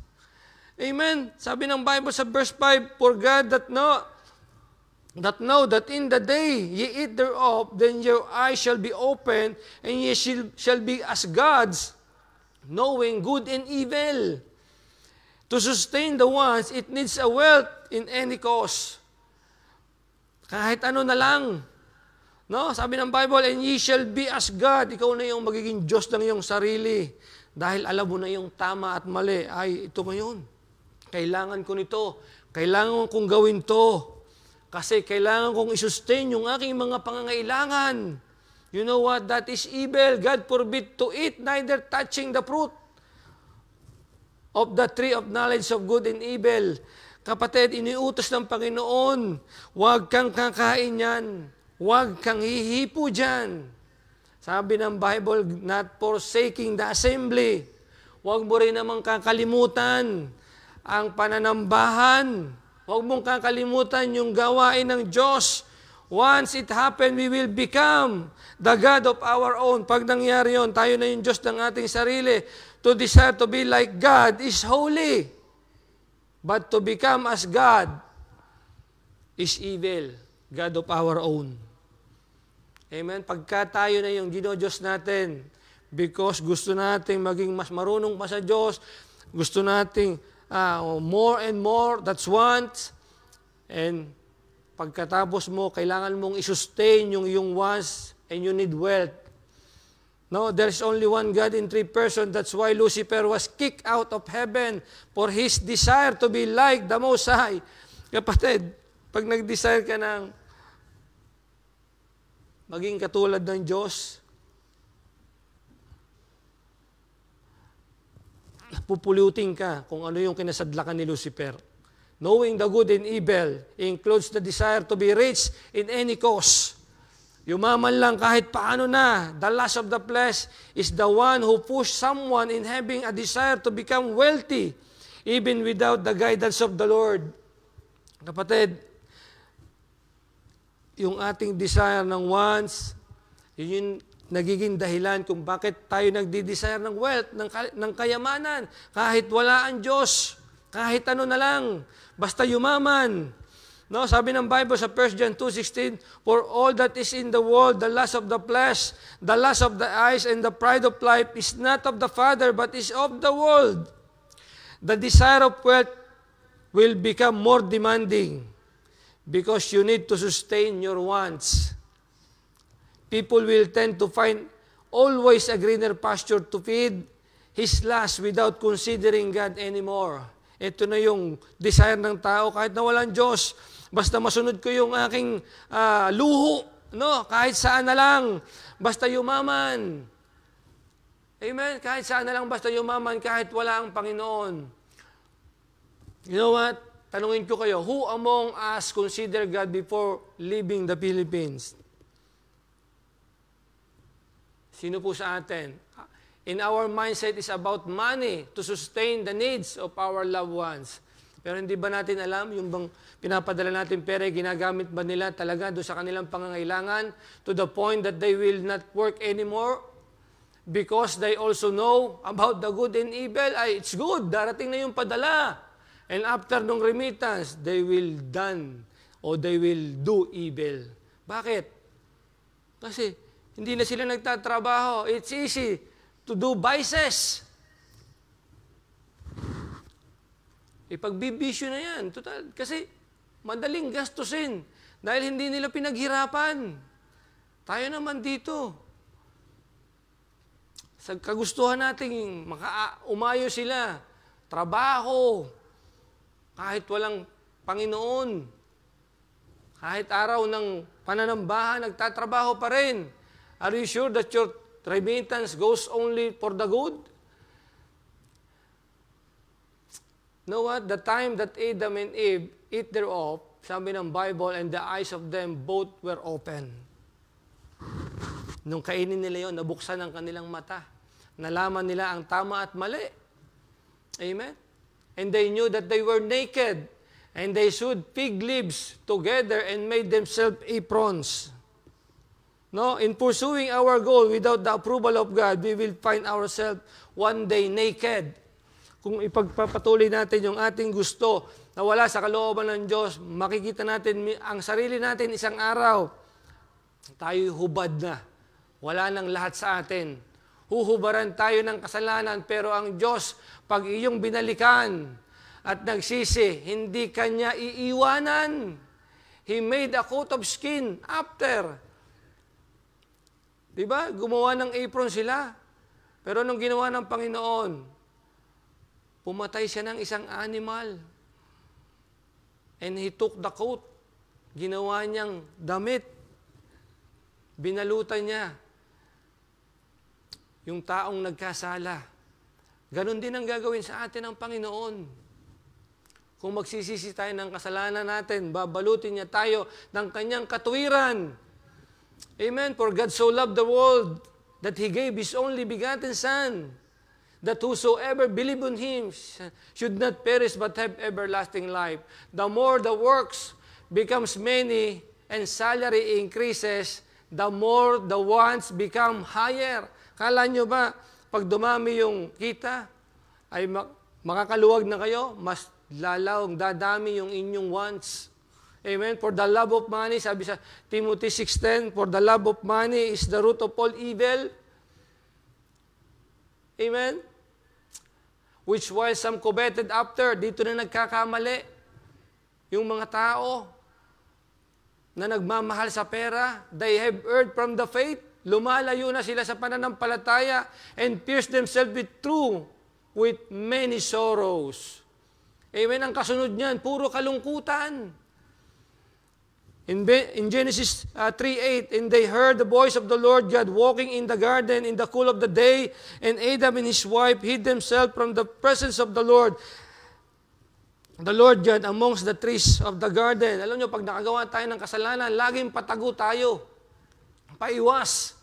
Amen? Sabi ng Bible sa verse 5, For God that know that in the day ye eat thereof, then your eyes shall be opened, and ye shall be as gods, knowing good and evil. To sustain the wants, it needs a wealth in any cause. Kahit ano na lang. No? Sabi ng Bible, and ye shall be as God. Ikaw na yung magiging Diyos ng iyong sarili. Dahil alam mo na yung tama at mali. Ay, ito ngayon. Kailangan ko nito. Kailangan kong gawin to. Kasi kailangan kong isustain yung aking mga pangangailangan. You know what? That is evil. God forbid to eat, neither touching the fruit of the tree of knowledge of good and evil. Kapatid, iniutos ng Panginoon, huwag kang kakain yan. Huwag kang hihipo dyan. Sabi ng Bible, not forsaking the assembly. Huwag mo rin namang kakalimutan ang pananambahan. Huwag mong kakalimutan yung gawain ng Diyos. Once it happened, we will become the God of our own. Pag nangyari yun, tayo na yung Diyos ng ating sarili. To desire to be like God is holy. But to become as God is evil. God of our own. Amen? Pagka tayo na yung Diyos natin, because gusto nating maging mas marunong pa sa Diyos, gusto nating more and more, that's want, and pagkatapos mo, kailangan mong isustain yung iyong wants, and you need wealth. No, there's only one God in three persons. That's why Lucifer was kicked out of heaven for his desire to be like the Most High. Kapatid, pag nag-desire ka ng maging katulad ng Diyos, pupulutin ka kung ano yung kinasadlakan ni Lucifer. Knowing the good and evil includes the desire to be rich in any cause. Yumaman lang kahit paano na. The lust of the flesh is the one who pushes someone in having a desire to become wealthy, even without the guidance of the Lord. Kapatid, yung ating desire ng wants, yun yung nagiging dahilan kung bakit tayo nagdi-desire ng wealth, ng kayamanan, kahit wala ang Diyos, kahit ano na lang, basta yumaman. No, sabi ng Bible sa 1 John 2:16, For all that is in the world, the lust of the flesh, the lust of the eyes, and the pride of life is not of the Father, but is of the world. The desire of wealth will become more demanding because you need to sustain your wants. People will tend to find always a greener pasture to feed his lust without considering God anymore. Ito na yung desire ng tao kahit na walang Diyos. Basta masunod ko yung aking luho, no? Kahit saan na lang, basta yumaman. Amen? Kahit saan na lang, basta yumaman, kahit wala ang Panginoon. You know what? Tanungin ko kayo, who among us consider God before leaving the Philippines? Sino po sa atin? In our mindset is about money to sustain the needs of our loved ones. Pero hindi ba natin alam, yung bang pinapadala natin pera, ginagamit ba nila talaga doon sa kanilang pangangailangan to the point that they will not work anymore? Because they also know about the good and evil. Ay, it's good, darating na yung padala. And after nung remittance, they will done or they will do evil. Bakit? Kasi hindi na sila nagtatrabaho. It's easy to do vices. Ipagbibisyo na yan. Total, kasi madaling gastusin dahil hindi nila pinaghirapan. Tayo naman dito. Sa kagustuhan nating umayo sila. Trabaho. Kahit walang Panginoon. Kahit araw ng pananambahan, nagtatrabaho pa rin. Are you sure that your remittance goes only for the good? Know what? The time that Adam and Eve eat thereof, sabi ng Bible, and the eyes of them both were open. Nung kainin nila yon, nabuksan ang kanilang mata. Nalaman nila ang tama at mali. Amen? And they knew that they were naked, and they sewed fig leaves together and made themselves aprons. No, in pursuing our goal without the approval of God, we will find ourselves one day naked. Kung ipagpapatuloy natin yung ating gusto na wala sa kalooban ng Diyos, makikita natin ang sarili natin isang araw, tayo hubad na. Wala nang lahat sa atin. Huhubaran tayo ng kasalanan, pero ang Diyos, pag iyong binalikan at nagsisi, hindi Kanya iiwanan. He made a coat of skin after. Diba? Gumawa ng apron sila. Pero nung ginawa ng Panginoon, pumatay siya ng isang animal. And He took the coat. Ginawa niyang damit. Binalutan niya yung taong nagkasala. Ganon din ang gagawin sa atin ng Panginoon. Kung magsisisi tayo ng kasalanan natin, babalutin niya tayo ng Kanyang katuwiran. Amen. For God so loved the world that He gave His only begotten Son, that whosoever believe on Him should not perish but have everlasting life. The more the works becomes many and salary increases, the more the wants become higher. Kala nyo ba, pag dumami yung kita, ay makakaluwag na kayo, mas lalawang dadami yung inyong wants. Amen? For the love of money, sabi sa Timothy 6:10, for the love of money is the root of all evil. Amen? Which while some coveted after, dito na nagkakamali yung mga tao na nagmamahal sa pera, they have erred from the faith, lumalayo na sila sa pananampalataya, and pierced themselves with many sorrows. Amen? Ang kasunod niyan, puro kalungkutan. In Genesis 3:8, and they heard the voice of the Lord God walking in the garden in the cool of the day, and Adam and his wife hid themselves from the presence of the Lord God amongst the trees of the garden. Alam nyo, pag nakagawa tayo ng kasalanan, laging patago tayo. Paiwas.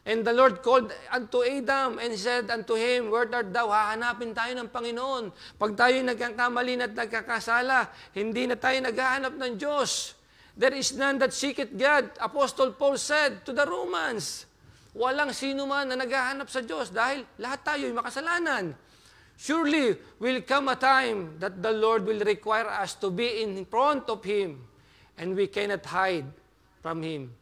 And the Lord called unto Adam and said unto him, where art thou? Hahanapin tayo ng Panginoon. Pag tayo nagkakamali at nagkakasala, hindi na tayo naghahanap ng Diyos. There is none that seeketh God. Apostle Paul said to the Romans, walang sino man na naghahanap sa Diyos dahil lahat tayo ay makasalanan. Surely will come a time that the Lord will require us to be in front of Him, and we cannot hide from Him.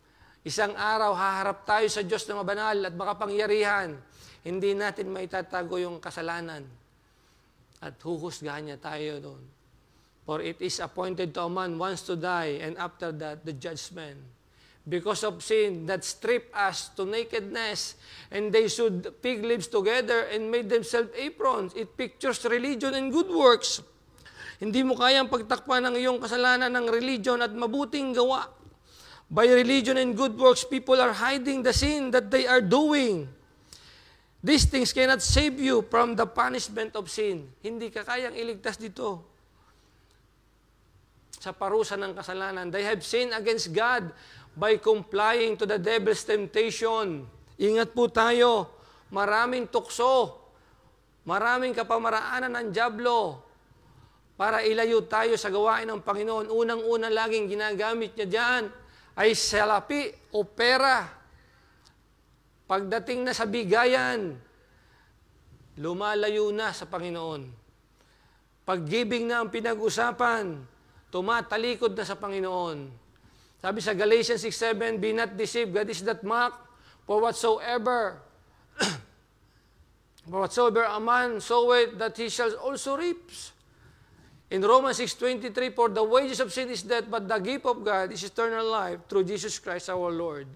Isang araw, haharap tayo sa Diyos na mabanal at makapangyarihan. Hindi natin maitatago yung kasalanan. At huhusgahan niya tayo doon. For it is appointed to a man once to die, and after that, the judgment. Because of sin that stripped us to nakedness, and they sewed fig leaves together and made themselves aprons. It pictures religion and good works. Hindi mo kayang pagtakpan ng iyong kasalanan ng religion at mabuting gawa. By religion and good works, people are hiding the sin that they are doing. These things cannot save you from the punishment of sin. Hindi ka kayang iligtas dito sa parusa ng kasalanan. They have sinned against God by complying to the devil's temptation. Ingat po tayo. Maraming tukso. Maraming kapamaraanan ng dyablo para ilayo tayo sa gawain ng Panginoon. Unang-una laging ginagamit niya dyan ay salapi o pera. Pagdating na sa bigayan, lumalayo na sa Panginoon. Pag-giving na ang pinag-usapan, tumatalikod na sa Panginoon. Sabi sa Galatians 6:7, be not deceived, God is not mocked, for whatsoever a man soweth, that he shall also reap. In Romans 6:23, for the wages of sin is death, but the gift of God is eternal life through Jesus Christ our Lord.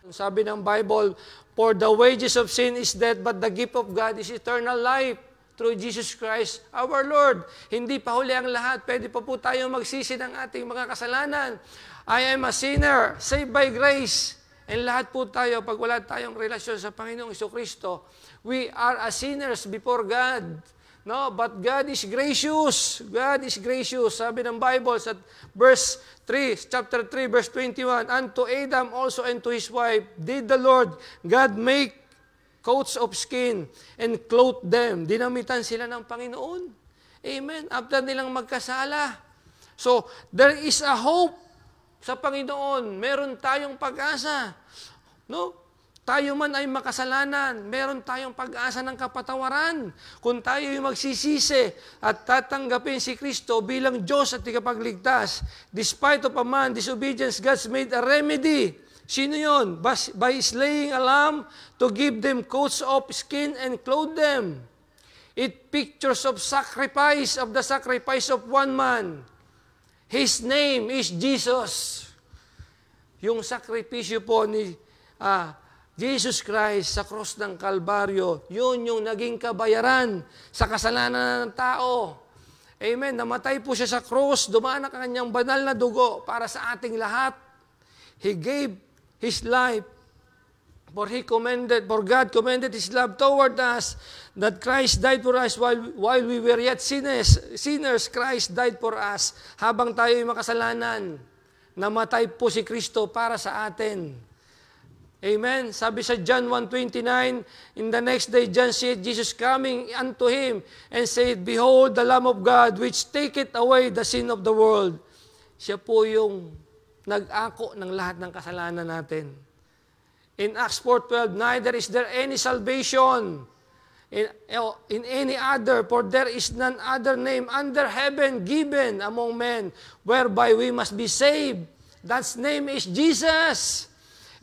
Sabi ng Bible, for the wages of sin is death, but the gift of God is eternal life through Jesus Christ, our Lord. Hindi pa huli ang lahat. Pwede pa po tayong magsisi ng ating mga kasalanan. I am a sinner, saved by grace. And lahat po tayo, pag wala tayong relasyon sa Panginoong Jesucristo, we are a sinners before God. No, but God is gracious. God is gracious. Sabi ng Bible sa verse 3, chapter 3, verse 21, unto Adam also and to his wife did the Lord God make coats of skin and clothe them. Dinamitan sila ng Panginoon. Amen. After nilang magkasala. So, there is a hope sa Panginoon. Meron tayong pag-asa. No? Tayo man ay makasalanan, meron tayong pag-asa ng kapatawaran. Kung tayo ay magsisisi at tatanggapin si Kristo bilang Diyos at ikapagligtas, despite of a man disobedience, God's made a remedy. Sino yun? By slaying a lamb to give them coats of skin and clothe them. It pictures of sacrifice, of the sacrifice of one man. His name is Jesus. Yung sakripisyo po ni Jesus Christ sa cross ng Kalbaryo, yun yung naging kabayaran sa kasalanan ng tao. Amen. Namatay po siya sa cross, dumaan ang kanyang banal na dugo para sa ating lahat. He gave His life, for God commended His love toward us, that Christ died for us while we were yet sinners. Christ died for us. Habang tayo ay makasalanan, namatay po si Kristo para sa atin. Amen. Sabi sa John 1:29, in the next day John said, Jesus coming unto him and said, behold the Lamb of God which taketh away the sin of the world. Siya po yung nag-ako ng lahat ng kasalanan natin. In Acts 4:12, neither is there any salvation in any other, for there is none other name under heaven given among men whereby we must be saved. That name is Jesus.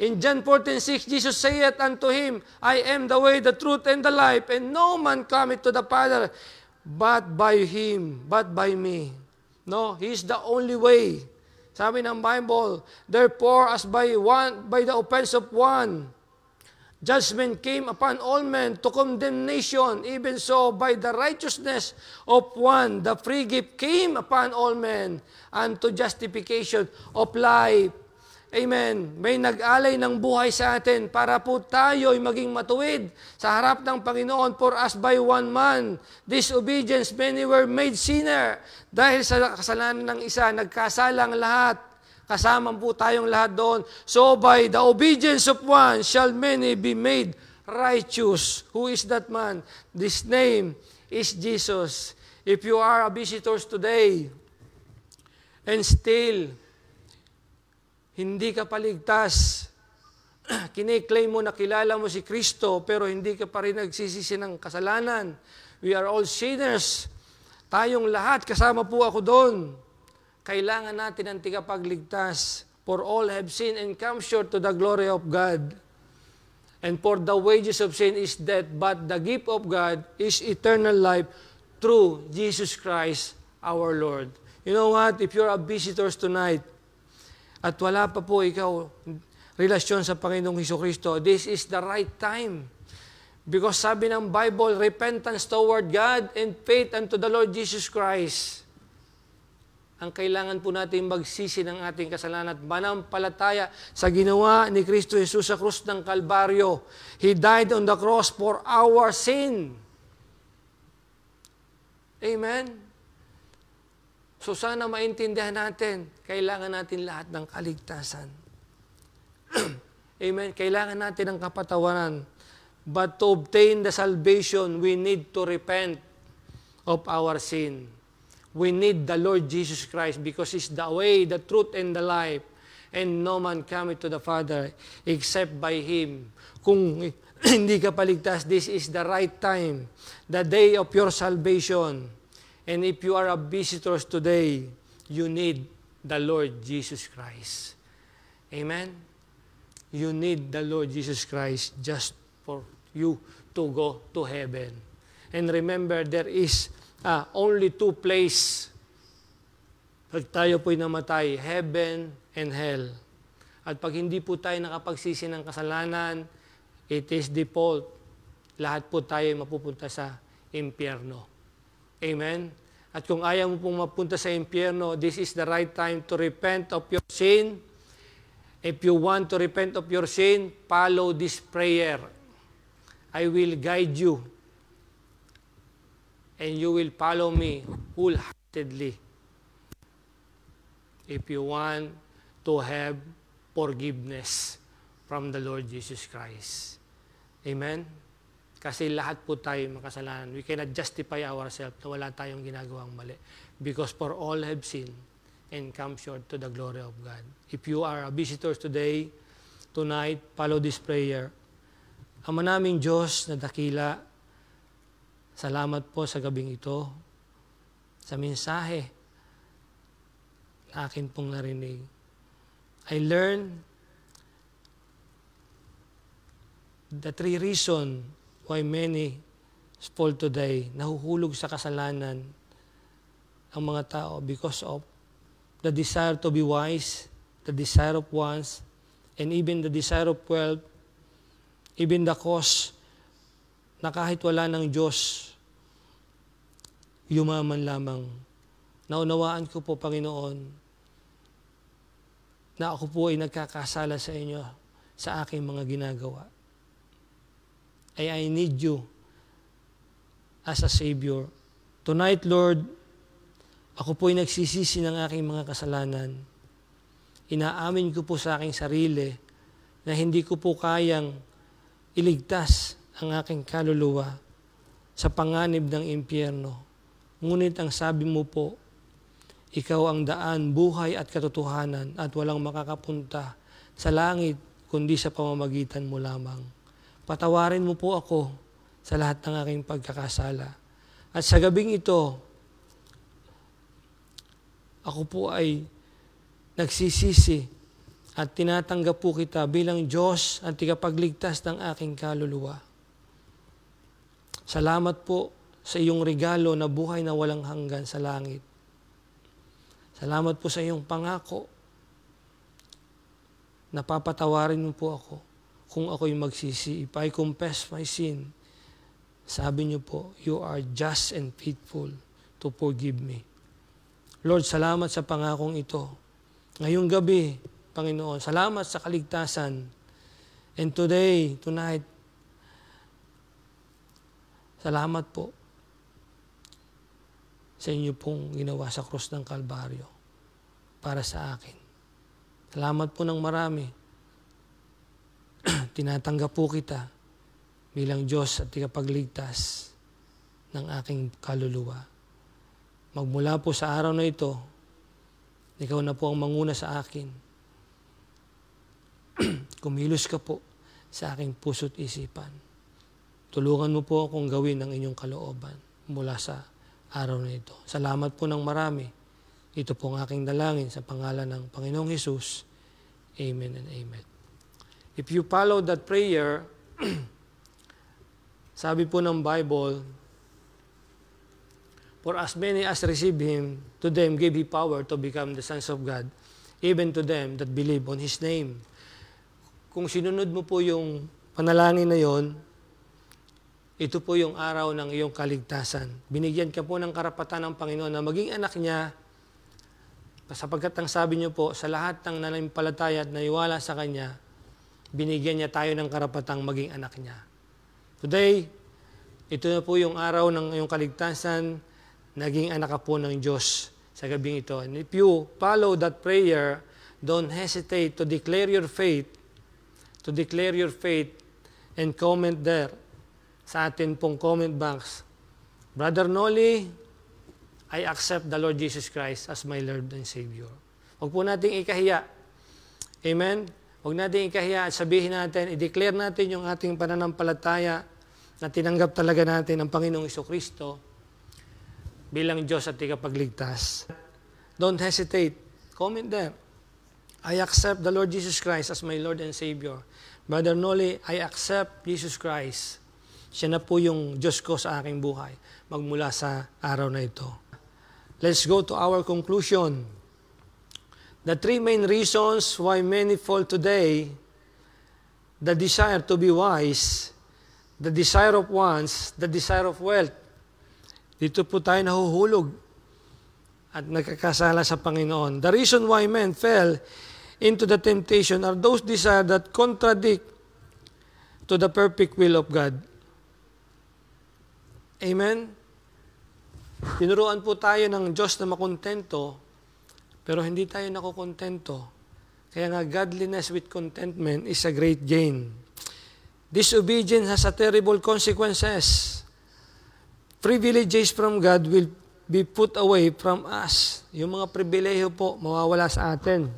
In John 14:6, Jesus saith unto him, I am the way, the truth, and the life, and no man cometh to the Father but by him, but by me. No, He is the only way. Sabi ng Bible, therefore, as by the offense of one, judgment came upon all men to condemnation, even so by the righteousness of one, the free gift came upon all men unto justification of life. Amen. May nag-alay ng buhay sa atin para po tayo ay maging matuwid sa harap ng Panginoon. For us by one man, disobedience, many were made sinner. Dahil sa kasalanan ng isa, nagkasalang lahat. Kasama po tayong lahat doon. So by the obedience of one, shall many be made righteous. Who is that man? This name is Jesus. If you are a visitor today, and still, hindi ka paligtas, kiniklaim mo na kilala mo si Kristo, pero hindi ka pa rin nagsisisi ng kasalanan. We are all sinners. Tayong lahat, kasama po ako doon. Kailangan natin ang tigapagligtas. For all have sinned and come short to the glory of God. And for the wages of sin is death, but the gift of God is eternal life through Jesus Christ our Lord. You know what? If you're a visitor tonight, at wala pa po ikaw relasyon sa Panginoong Jesucristo, this is the right time. Because sabi ng Bible, repentance toward God and faith unto the Lord Jesus Christ. Ang kailangan po natin magsisi ng ating kasalanan at manampalataya sa ginawa ni Kristo Jesus sa krus ng Kalbaryo. He died on the cross for our sin. Amen? So sana maintindihan natin, kailangan natin lahat ng kaligtasan. Amen? Kailangan natin ng kapatawaran. But to obtain the salvation, we need to repent of our sin. We need the Lord Jesus Christ because He's the way, the truth, and the life. And no man cometh to the Father except by Him. Kung hindi ka paligtas, this is the right time, the day of your salvation. And if you are a visitor today, you need the Lord Jesus Christ. Amen? You need the Lord Jesus Christ just for you to go to heaven. And remember, there is only two places. Pag tayo po'y namatay, heaven and hell. At pag hindi po tayo nakapagsisi ng kasalanan, it is default. Lahat po tayo mapupunta sa impyerno. Amen? At kung ayaw mo pong mapunta sa impyerno, this is the right time to repent of your sin. If you want to repent of your sin, follow this prayer. I will guide you, and you will follow me wholeheartedly. If you want to have forgiveness from the Lord Jesus Christ. Amen? Kasi lahat po tayo makasalanan. We cannot justify ourselves na wala tayong ginagawang mali. Because for all have sinned and come short to the glory of God. If you are a visitor today, tonight, follow this prayer. Ama naming Diyos na dakila, salamat po sa gabing ito, sa mensahe na akin pong narinig. I learned the 3 reasons why many fall today, nahuhulog sa kasalanan ang mga tao because of the desire to be wise, the desire of wants, and even the desire of wealth, even the cause na kahit wala ng Diyos, yumaman lamang. Naunawaan ko po, Panginoon, na ako po ay nagkakasala sa inyo sa aking mga ginagawa. I need you as a Savior. Tonight, Lord, ako po ay nagsisisi ng aking mga kasalanan. Inaamin ko po sa aking sarili na hindi ko po kayang iligtas ang aking kaluluwa sa panganib ng impyerno. Ngunit ang sabi mo po, ikaw ang daan, buhay at katotohanan at walang makakapunta sa langit kundi sa pamamagitan mo lamang. Patawarin mo po ako sa lahat ng aking pagkakasala. At sa gabing ito, ako po ay nagsisisi at tinatanggap po kita bilang Diyos at tigapagligtas ng aking kaluluwa. Salamat po sa iyong regalo na buhay na walang hanggan sa langit. Salamat po sa iyong pangako. Napapatawarin mo po ako kung ako'y magsisi. If I confess my sin, sabi niyo po, you are just and faithful to forgive me. Lord, salamat sa pangakong ito. Ngayong gabi, Panginoon, salamat sa kaligtasan. And today, tonight, salamat po sa inyo pong ginawa sa krus ng Kalbaryo para sa akin. Salamat po ng marami. Tinatanggap po kita bilang Diyos at tigapagligtas ng aking kaluluwa. Magmula po sa araw na ito, ikaw na po ang manguna sa akin. Kumilos ka po sa aking puso't isipan. Tulungan mo po akong gawin ang inyong kalooban mula sa araw na ito. Salamat po ng marami. Ito po ang aking dalangin sa pangalan ng Panginoong Hesus. Amen and amen. If you follow that prayer, sabi po ng Bible, for as many as receive Him, to them gave He power to become the sons of God, even to them that believe on His name. Kung sinunod mo po yung panalangin na yon, ito po yung araw ng iyong kaligtasan. Binigyan ka po ng karapatan ng Panginoon na maging anak niya, sapagkat ang sabi niyo po, sa lahat ng nanampalataya at naiwala sa Kanya, binigyan niya tayo ng karapatang maging anak niya. Today, ito na po yung araw ng iyong kaligtasan, naging anak ka po ng Diyos sa gabing ito. And if you follow that prayer, don't hesitate to declare your faith, and comment there sa atin pong comment box. Brother Noli, I accept the Lord Jesus Christ as my Lord and Savior. Huwag po nating ikahiya. Amen? Huwag nating ikahiya at sabihin natin, i-declare natin yung ating pananampalataya na tinanggap talaga natin ang Panginoong Jesucristo bilang Diyos at tigapagligtas. Don't hesitate. Comment there. I accept the Lord Jesus Christ as my Lord and Savior. Brother Noli, I accept Jesus Christ. Siya na po yung Diyos ko sa aking buhay magmula sa araw na ito. Let's go to our conclusion. The 3 main reasons why many fall today, the desire to be wise, the desire of wants, the desire of wealth, Dito po tayo nahuhulog at nagkakasala sa Panginoon. The reason why men fell into the temptation are those desires that contradict to the perfect will of God. Amen? Tinuruan po tayo ng Diyos na makontento, pero hindi tayo nakokontento. Kaya nga, godliness with contentment is a great gain. Disobedience has a terrible consequences. Privileges from God will be put away from us. Yung mga pribilehiyo po, mawawala sa atin.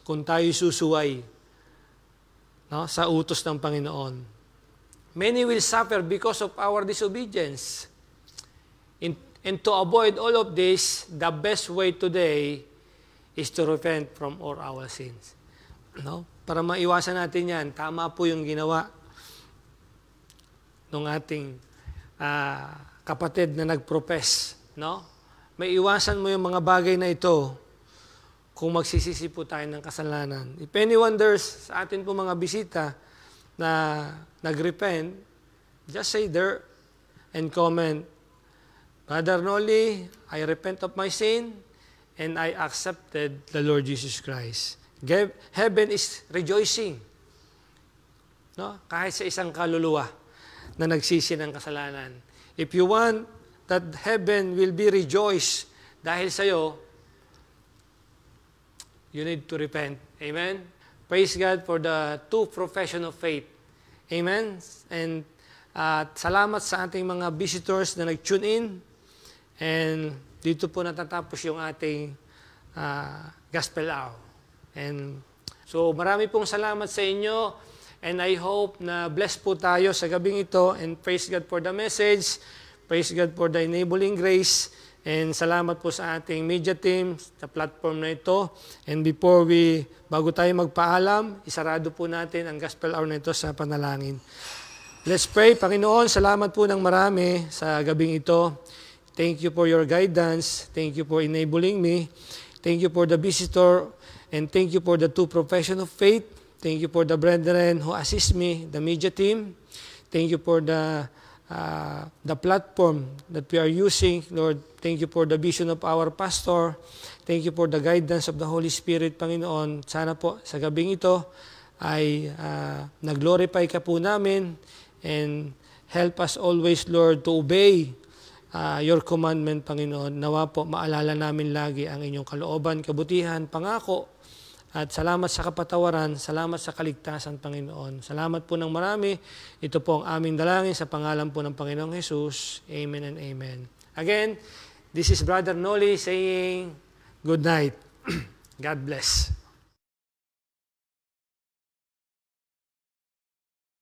Kung tayo susuway, no, sa utos ng Panginoon. Many will suffer because of our disobedience. And to avoid all of this, the best way today is to repent from all our sins. No? Para maiwasan natin yan, tama po yung ginawa ng ating kapatid na nag-profess. No? May iwasan mo yung mga bagay na ito kung magsisisi po tayo ng kasalanan. If any wonders sa atin po mga bisita na nag-repent, just say there and comment, Brother Noli, I repent of my sin and I accepted the Lord Jesus Christ. Heaven is rejoicing. No? Kahit sa isang kaluluwa na nagsisi ng kasalanan. If you want that heaven will be rejoiced dahil sa'yo, you need to repent. Amen? Praise God for the two profession of faith. Amen? And salamat sa ating mga visitors na nag-tune in. And dito po natatapos yung ating Gospel Hour. And so marami pong salamat sa inyo. And I hope na blessed po tayo sa gabing ito. And praise God for the message. Praise God for the enabling grace. And salamat po sa ating media team, sa platform na ito. And bago tayo magpaalam, isarado po natin ang Gospel Hour na ito sa panalangin. Let's pray. Panginoon, salamat po ng marami sa gabing ito. Thank you for your guidance. Thank you for enabling me. Thank you for the visitor. And thank you for the two profession of faith. Thank you for the brethren who assist me, the media team. Thank you for the platform that we are using. Lord, thank you for the vision of our pastor. Thank you for the guidance of the Holy Spirit, Panginoon. Sana po sa gabing ito ay nag-glorify ka po namin and help us always, Lord, to obey your commandment, Panginoon. Nawa po maalala namin lagi ang inyong kalooban, kabutihan, pangako. At salamat sa kapatawaran, salamat sa kaligtasan, Panginoon. Salamat po ng marami. Ito po ang aming dalangin sa pangalan po ng Panginoong Jesus. Amen and amen. Again, this is Brother Noli saying good night. God bless.